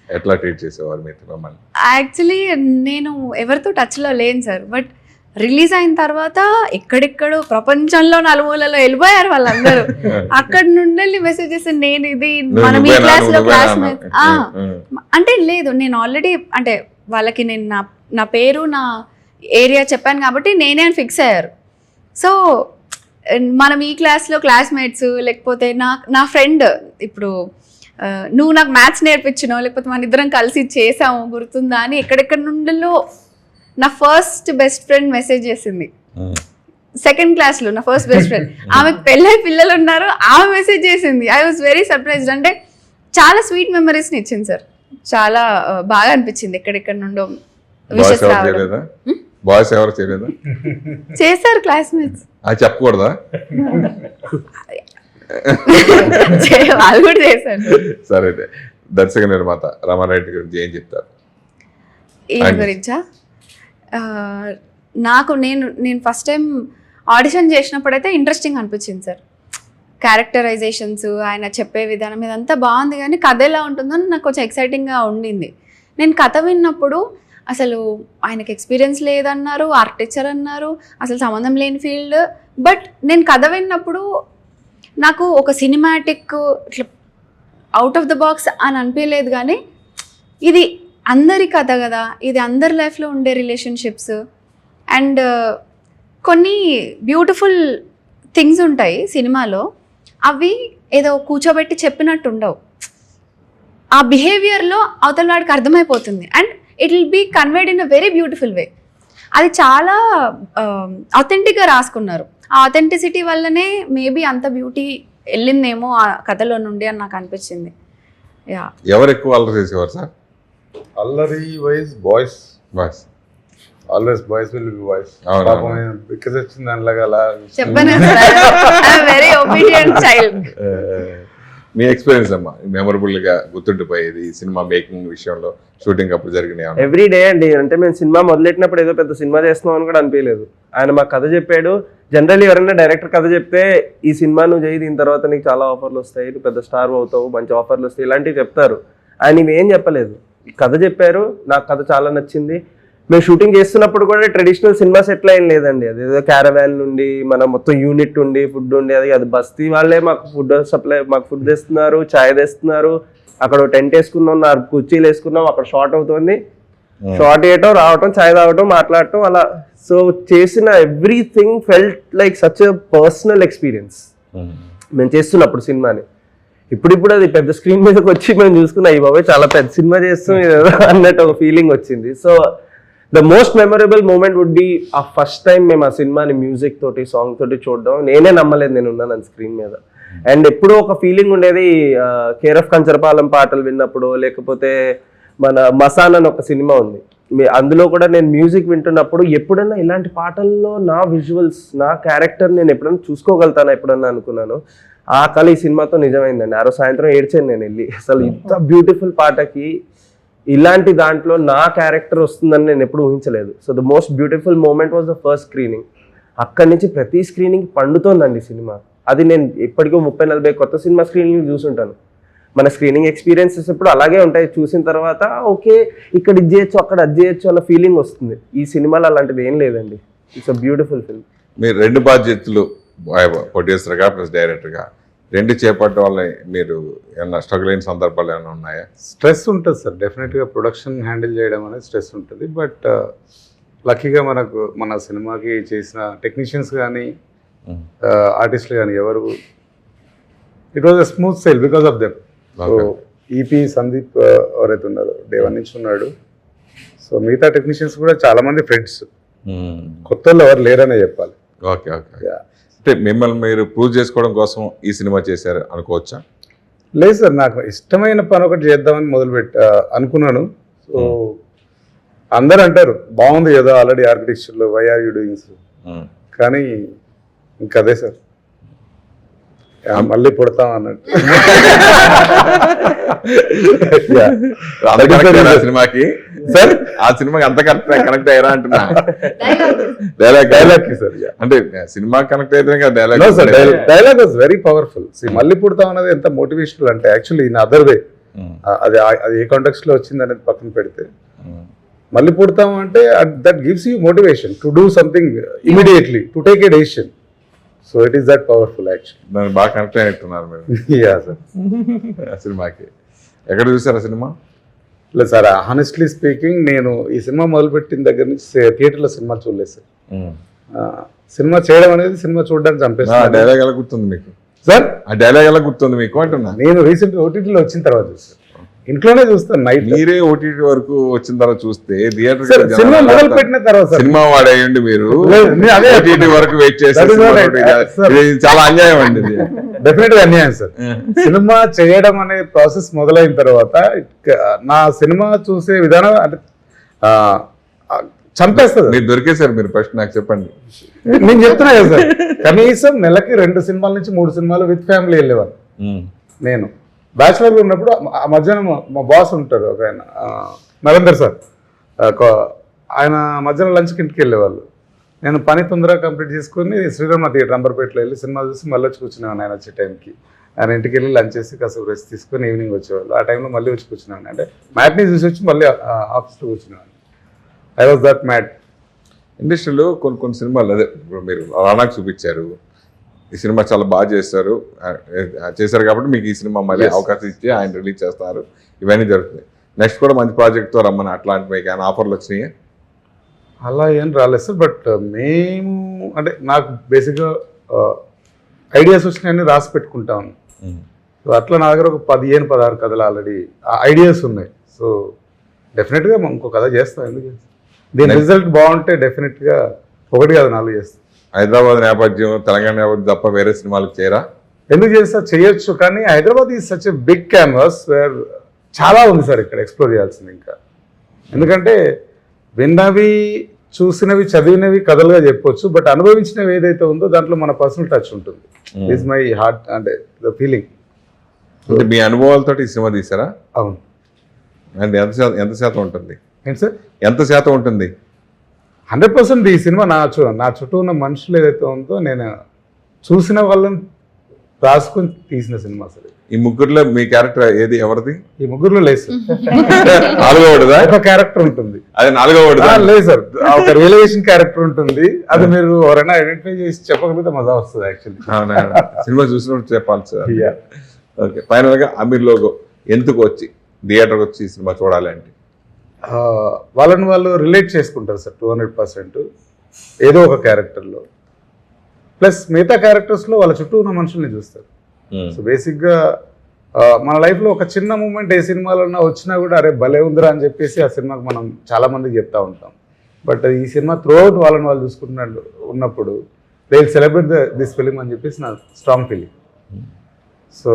ఎట్లా ట్రీట్ చేసేవారు మీతో మిమ్మల్ని? యాక్చువల్లీ నేను ఎవరితో టచ్లో లేను సార్, బట్ రిలీజ్ అయిన తర్వాత ఎక్కడెక్కడో ప్రపంచంలో నలుమూలలో వెళ్ళిపోయారు వాళ్ళందరూ. అక్కడ నుండి మెసేజెస్, నేను ఇది మనం ఈ క్లాస్లో క్లాస్మేట్ అంటే లేదు, నేను ఆల్రెడీ అంటే వాళ్ళకి నేను నా పేరు నా ఏరియా చెప్పాను కాబట్టి నేనే అని ఫిక్స్ అయ్యారు. సో మనం ఈ క్లాస్లో క్లాస్మేట్స్, లేకపోతే నా ఫ్రెండ్, ఇప్పుడు నువ్వు నాకు మ్యాథ్స్ నేర్పించినావు, లేకపోతే మన ఇద్దరం కలిసి చేసాము గుర్తుందా అని ఎక్కడెక్కడ నుండిలో నా ఫస్ట్ బెస్ట్ ఫ్రెండ్ మెసేజ్ చేసింది. సెకండ్ క్లాస్లో నా ఫస్ట్ బెస్ట్ ఫ్రెండ్, ఆమెకు పెళ్ళై పిల్లలు ఉన్నారు, ఆమె మెసేజ్ చేసింది. I was very surprised. అంటే చాలా స్వీట్ మెమరీస్ని ఇచ్చింది సార్, చాలా బాగా అనిపించింది. ఎక్కడెక్కడ నుండో విషెస్ రావడం. బాయ్స్ ఎవరు చేయలేదా? చేశారు క్లాస్మేట్స్. అది చెప్పకూడదా? వాళ్ళు కూడా చేశారు. సరే, దర్శక నిర్మాత రామారెడ్డి గురించి ఏం చెప్తారు? ఈయన గురించా? నాకు నేను ఫస్ట్ టైం ఆడిషన్ చేసినప్పుడైతే ఇంట్రెస్టింగ్ అనిపించింది సార్. క్యారెక్టరైజేషన్స్, ఆయన చెప్పే విధానం ఇదంతా బాగుంది, కానీ కథ ఎలా ఉంటుందని నాకు కొంచెం ఎక్సైటింగ్గా ఉండింది. నేను కథ విన్నప్పుడు అసలు ఆయనకి ఎక్స్పీరియన్స్ లేదన్నారు, ఆర్కిటెక్చర్ అన్నారు, అసలు సంబంధం లేని ఫీల్డ్. బట్ నేను కథ విన్నప్పుడు నాకు ఒక సినిమాటిక్ ఇట్లా అవుట్ ఆఫ్ ద బాక్స్ అని అనిపించలేదు, కానీ ఇది అందరి కథ కదా, ఇది అందరి లైఫ్లో ఉండే రిలేషన్షిప్స్ అండ్ కొన్ని బ్యూటిఫుల్ థింగ్స్ ఉంటాయి సినిమాలో, అవి ఏదో కూర్చోబెట్టి చెప్పినట్టు ఉండవు. ఆ బిహేవియర్లో అవతల వాడికి అర్థమైపోతుంది and it will be conveyed in a very beautiful way. అది చాలా అథెంటిక్గా రాసుకున్నారు. ఆ అథెంటిసిటీ వల్లనే మేబీ అంత బ్యూటీ వెళ్ళిందేమో ఆ కథలో నుండి అని నాకు అనిపించింది. యా. ఎవరు ఎక్కువ అల్లరి చేసేవారు సార్? అల్లరి wise boys, boys always boys will be boys. అవును, పాపం అవును. నేను బికాజ్ వచ్చింది దానిలాగా అలా చెప్పాను వెరీ ఒబీడియంట్ చైల్డ్. మీ ఎక్స్పీరియన్స్ అమ్మా, మెమరబుల్ గా గుర్తుండిపోయేది ఈ సినిమా మేకింగ్ విషయంలో, షూటింగ్ అప్పుడు జరిగినాయి? ఎవ్రీ డే అండి. అంటే మేము సినిమా మొదలెట్టినప్పుడు ఏదో పెద్ద సినిమా చేస్తున్నాం అని కూడా అనిపించలేదు. ఆయన మాకు కథ చెప్పాడు. జనరల్లీ ఎవరైనా డైరెక్టర్ కథ చెప్తే ఈ సినిమా నువ్వు చేయి, దీని తర్వాత నీకు చాలా ఆఫర్లు వస్తాయి, నువ్వు పెద్ద స్టార్ అవుతావు, మంచి ఆఫర్లు వస్తాయి, ఇలాంటివి చెప్తారు. ఆయన ఇవేం చెప్పలేదు, కథ చెప్పారు. నాకు కథ చాలా నచ్చింది. మేము షూటింగ్ చేస్తున్నప్పుడు కూడా ట్రెడిషనల్ సినిమా సెట్లు ఏం లేదండి. అదేదో క్యారవాన్ నుండి మనం మొత్తం యూనిట్ ఉండి ఫుడ్ ఉండి, అది బస్తీ వాళ్ళే మాకు ఫుడ్ సప్లై, మాకు ఫుడ్ తెస్తున్నారు, ఛాయ్ తెస్తున్నారు. అక్కడ టెంట్ వేసుకున్నాం, 4 కుర్చీలు వేసుకున్నాం, అక్కడ షార్ట్ అవుతుంది, షార్ట్ చేయటం, రావటం, ఛాయ్ తాగటం, మాట్లాడటం, అలా. సో చేసిన everything felt like such a personal experience మేము చేస్తున్నప్పుడు సినిమాని. ఇప్పుడు అది పెద్ద స్క్రీన్ మీదకి వచ్చి మేము చూసుకున్నాం, ఈ బాబాయ్ చాలా పెద్ద సినిమా చేస్తాం అన్నట్టు ఒక ఫీలింగ్ వచ్చింది. So the most memorable moment would be ఆ ఫస్ట్ టైం మేము ఆ సినిమాని మ్యూజిక్ తోటి, సాంగ్ తోటి చూడడం. నేనే నమ్మలేదు నేను ఉన్నాను స్క్రీన్ మీద. అండ్ ఎప్పుడూ ఒక ఫీలింగ్ ఉండేది, కేర్ ఆఫ్ కంచరపాలెం పాటలు విన్నప్పుడు, లేకపోతే మన మసాన్ అని ఒక సినిమా ఉంది, అందులో కూడా నేను మ్యూజిక్ వింటున్నప్పుడు ఎప్పుడన్నా ఇలాంటి పాటల్లో నా విజువల్స్, నా క్యారెక్టర్ నేను ఎప్పుడన్నా చూసుకోగలుగుతానా ఎప్పుడన్నా అనుకున్నాను. ఆ కళ ఈ సినిమాతో నిజమైందండి. ఆ రోజు సాయంత్రం ఏడ్చాను నేను వెళ్ళి. అసలు ఇంత బ్యూటిఫుల్ పాటకి ఇలాంటి దాంట్లో నా క్యారెక్టర్ వస్తుందని నేను ఎప్పుడు ఊహించలేదు. So the most beautiful moment was the first screening. అక్కడి నుంచి ప్రతి స్క్రీనింగ్ పండుతోందండి సినిమా. అది నేను ఇప్పటికీ 30-40 కొత్త సినిమా స్క్రీనింగ్ చూసుంటాను. మన స్క్రీనింగ్ ఎక్స్పీరియన్సెస్ ఎప్పుడు అలాగే ఉంటాయి. చూసిన తర్వాత ఓకే ఇక్కడ ఇది చేయొచ్చు, అక్కడ అది చేయొచ్చు అన్న ఫీలింగ్ వస్తుంది. ఈ సినిమాలో అలాంటిది ఏం లేదండి. It's a beautiful film. మీరు 2 బాధ్యతలు, ప్రొడ్యూసర్గా ప్లస్ డైరెక్టర్గా 2 చేపట్టడం వల్ల మీరు ఏమన్నా స్ట్రగుల్ అయిన సందర్భాలు ఏమైనా ఉన్నాయా? స్ట్రెస్ ఉంటుంది సార్, డెఫినెట్గా ప్రొడక్షన్ హ్యాండిల్ చేయడం అనేది స్ట్రెస్ ఉంటుంది. బట్ లక్కీగా మనకు మన సినిమాకి చేసిన టెక్నీషియన్స్ కానీ ఆర్టిస్టులు కానీ ఎవరు, it was a smooth sail because of them. So EP Sandeep ఎవరైతే ఉన్నారో డే 1 నుంచి ఉన్నాడు. సో మిగతా టెక్నీషియన్స్ కూడా చాలామంది ఫ్రెండ్స్, కొత్త వాళ్ళు ఎవరు లేరనే చెప్పాలి. Okay okay. అంటే మిమ్మల్ని మీరు ప్రూవ్ చేసుకోవడం కోసం ఈ సినిమా చేశారు అనుకోవచ్చా? లేదు సార్, నాకు ఇష్టమైన పని ఒకటి చేద్దామని అనుకున్నాను. సో అందరు అంటారు బాగుంది కదా ఆల్రెడీ ఆర్కిటెక్చర్లో, why are you doing so, కానీ ఇంకా అదే సార్ మళ్ళీ పుడతాం అన్నట్టు. అంత కనెక్ట్ అయ్యారా సినిమాకి సార్? ఆ సినిమాకి అంత కనెక్ట్ అయ్యారా అంటున్నా. డైలాగ్ కి సార్. అంటే సినిమా కనెక్ట్ అయితే డైలాగ్ వాజ్ వెరీ పవర్ఫుల్. మళ్ళీ పుడతాం అనేది ఎంత మోటివేషనల్ అంటే యాక్చువల్లీ ఇన్ అదర్ వే, అది ఏ కాంటెక్స్ట్ లో వచ్చింది అనేది పక్కన పెడితే, మళ్ళీ పుడతాం అంటే that gives you motivation to do something immediately, to take a decision. So it is that powerful actually. దానికి బాగా కనెక్ట్ అయినట్టున్నారు మీరు యా సార్. సినిమాకి. ఎక్కడ చూసారా సినిమా? లేదు సార్, హానెస్ట్లీ స్పీకింగ్ నేను ఈ సినిమా మొదలుపెట్టిన దగ్గర నుంచి థియేటర్లో సినిమా చూడలేదు సార్. సినిమా చేయడం అనేది సినిమా చూడడానికి చంపేస్తాను. డైలాగ్ ఎలా గుర్తుంది మీకు సార్? ఆ డైలాగ్ ఎలా గుర్తుంది మీకు అంటున్నా. నేను రీసెంట్ ఓటీటీలో వచ్చిన తర్వాత చూస్తాను, ఇంట్లోనే చూస్తాను నైట్. మీరే ఓటీటీ వరకు వచ్చిన తర్వాత చూస్తే సినిమా మొదలు పెట్టిన తర్వాత సినిమా వాడేయండి మీరు ఓటీటీ వరకు వెయిట్ చేసి చాలా అన్యాయం అండి. డెఫినెట్ గా అన్యాయం సార్. సినిమా చేయడం అనే ప్రాసెస్ మొదలైన తర్వాత నా సినిమా చూసే విధానం అంటే చంపేస్తుంది. మీరు దొరికేసారు. మీరు ఫస్ట్ నాకు చెప్పండి. నేను చెప్తున్నా కదా సార్, కనీసం నెలకి 2 సినిమాల నుంచి 3 సినిమాలు విత్ ఫ్యామిలీ వెళ్ళేవారు. నేను బ్యాచులర్ ఉన్నప్పుడు ఆ మధ్యాహ్నం మా బాస్ ఉంటారు ఒక ఆయన, నరేందర్ సార్, ఆయన మధ్యాహ్నం లంచ్కి ఇంటికి వెళ్ళేవాళ్ళు. నేను పని తొందరగా కంప్లీట్ చేసుకుని శ్రీరామ థియేటర్ అంబర్పేటలో వెళ్ళి సినిమా చూసి మళ్ళీ వచ్చి కూర్చునేవాడిని. ఆయన వచ్చే టైంకి ఆయన ఇంటికి వెళ్ళి లంచ్ చేసి కాసేపు రెస్ట్ తీసుకొని ఈవినింగ్ వచ్చేవాళ్ళు. ఆ టైంలో మళ్ళీ వచ్చి కూర్చునేవాడిని. అంటే మ్యాట్ని చూసి వచ్చి మళ్ళీ ఆఫీస్లో కూర్చునేవాడిని. I was that mad. ఇండస్ట్రీలో కొన్ని సినిమాలు అదే ఇప్పుడు మీరు రానాకు చూపించారు, ఈ సినిమా చాలా బాగా చేశారు కాబట్టి మీకు ఈ సినిమా మళ్ళీ అవకాశం ఇచ్చి ఆయన రిలీజ్ చేస్తారు, ఇవన్నీ జరుగుతుంది. నెక్స్ట్ కూడా మంచి ప్రాజెక్ట్తో రమ్మని అట్లాంటి మీకు ఏమైనా ఆఫర్లు వచ్చినాయి? అలా ఏం రాలేదు సార్. బట్ మేము అంటే నాకు బేసిక్గా ఐడియాస్ వచ్చినాయని రాసి పెట్టుకుంటాను. సో అట్లా నా దగ్గర ఒక 15-16 కథలు ఆల్రెడీ ఐడియాస్ ఉన్నాయి. సో డెఫినెట్గా ఇంకో కథ చేస్తాం. ఎందుకు దీని రిజల్ట్ బాగుంటే డెఫినెట్గా 1 కాదు 4 చేస్తాం. హైదరాబాద్ నేపథ్యం, తెలంగాణ నేపథ్యం తప్ప వేరే సినిమాలకు చేయరా? ఎందుకు చేస్తా, చేయొచ్చు. కానీ Hyderabad is such a big canvas where చాలా ఉంది సార్ ఇక్కడ ఎక్స్ప్లోర్ చేయాల్సింది ఇంకా. ఎందుకంటే విన్నవి, చూసినవి, చదివినవి కథలుగా చెప్పొచ్చు. బట్ అనుభవించినవి ఏదైతే ఉందో దాంట్లో మన పర్సనల్ టచ్ ఉంటుంది. ఈజ్ మై హార్ట్ అంటే ద ఫీలింగ్. అంటే మీ అనుభవాలతో ఈ సినిమా తీసారా? అవును. అంటే ఎంత శాతం ఉంటుంది? ఏంటి సార్? ఎంత శాతం ఉంటుంది? 100% ఈ సినిమా నా చుట్టూ ఉన్న మనుషులు ఏదైతే ఉందో నేను చూసిన వాళ్ళని రాసుకొని తీసిన సినిమా సార్. ఈ ముగ్గురులో మీ క్యారెక్టర్ ఏది, ఎవరిది? ఈ ముగ్గురులో లేదు సార్. 4వ ఒక క్యారెక్టర్ ఉంటుంది. అదే 4వ లేదు సార్, ఒక రియలైజేషన్ క్యారెక్టర్ ఉంటుంది. అది మీరు ఎవరైనా ఐడెంటిఫై చేసి చెప్పకపోతే మజా వస్తుంది యాక్చువల్లీ. అవునా? సినిమా చూసినప్పుడు చెప్పాలి సార్. ఓకే, ఫైనల్ గా అమీర్ లోగో ఎందుకు వచ్చి థియేటర్కి వచ్చి ఈ సినిమా చూడాలి అంటే? వాళ్ళని వాళ్ళు రిలేట్ చేసుకుంటారు సార్ 200%. ఏదో ఒక క్యారెక్టర్లో, ప్లస్ మిగతా క్యారెక్టర్స్లో వాళ్ళ చుట్టూ ఉన్న మనుషుల్ని చూస్తారు. సో బేసిక్గా మన లైఫ్లో ఒక చిన్న మూమెంట్ ఏ సినిమాలో వచ్చినా కూడా అరే భలే ఉందిరా అని చెప్పేసి ఆ సినిమాకి మనం చాలా మందికి చెప్తా ఉంటాం. బట్ ఈ సినిమా త్రూఅవుట్ వాళ్ళని వాళ్ళు చూసుకుంటున్నట్టు ఉన్నప్పుడు they will celebrate this film అని చెప్పేసి నా స్ట్రాంగ్ ఫీలింగ్. సో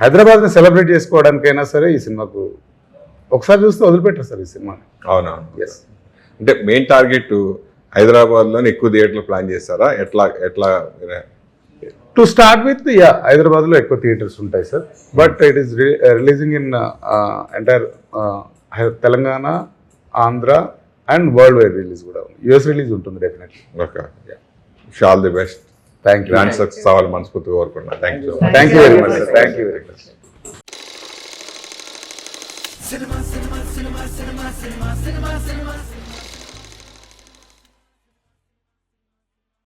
హైదరాబాద్ని సెలబ్రేట్ చేసుకోవడానికైనా సరే ఈ సినిమాకు ఒకసారి చూస్తే వదిలిపెట్టారు సార్ ఈ సినిమాని. అవునవును. అంటే మెయిన్ టార్గెట్ హైదరాబాద్లోనే ఎక్కువ థియేటర్లు ప్లాన్ చేస్తారా? ఎట్లా టు స్టార్ట్ విత్ హైదరాబాద్లో ఎక్కువ థియేటర్స్ ఉంటాయి sir. But it is releasing in entire Telangana, Andhra and world wide release కూడా ఉంది. US రిలీజ్ ఉంటుంది definitely. Okay, all the best. Thank you. Grand success అవ్వాలి మనస్ఫూర్తిగా కోరుకుంటున్నాను. Thank you very much sir. Thank you very much. cinema, cinema, cinema, cinema, cinema, cinema, cinema.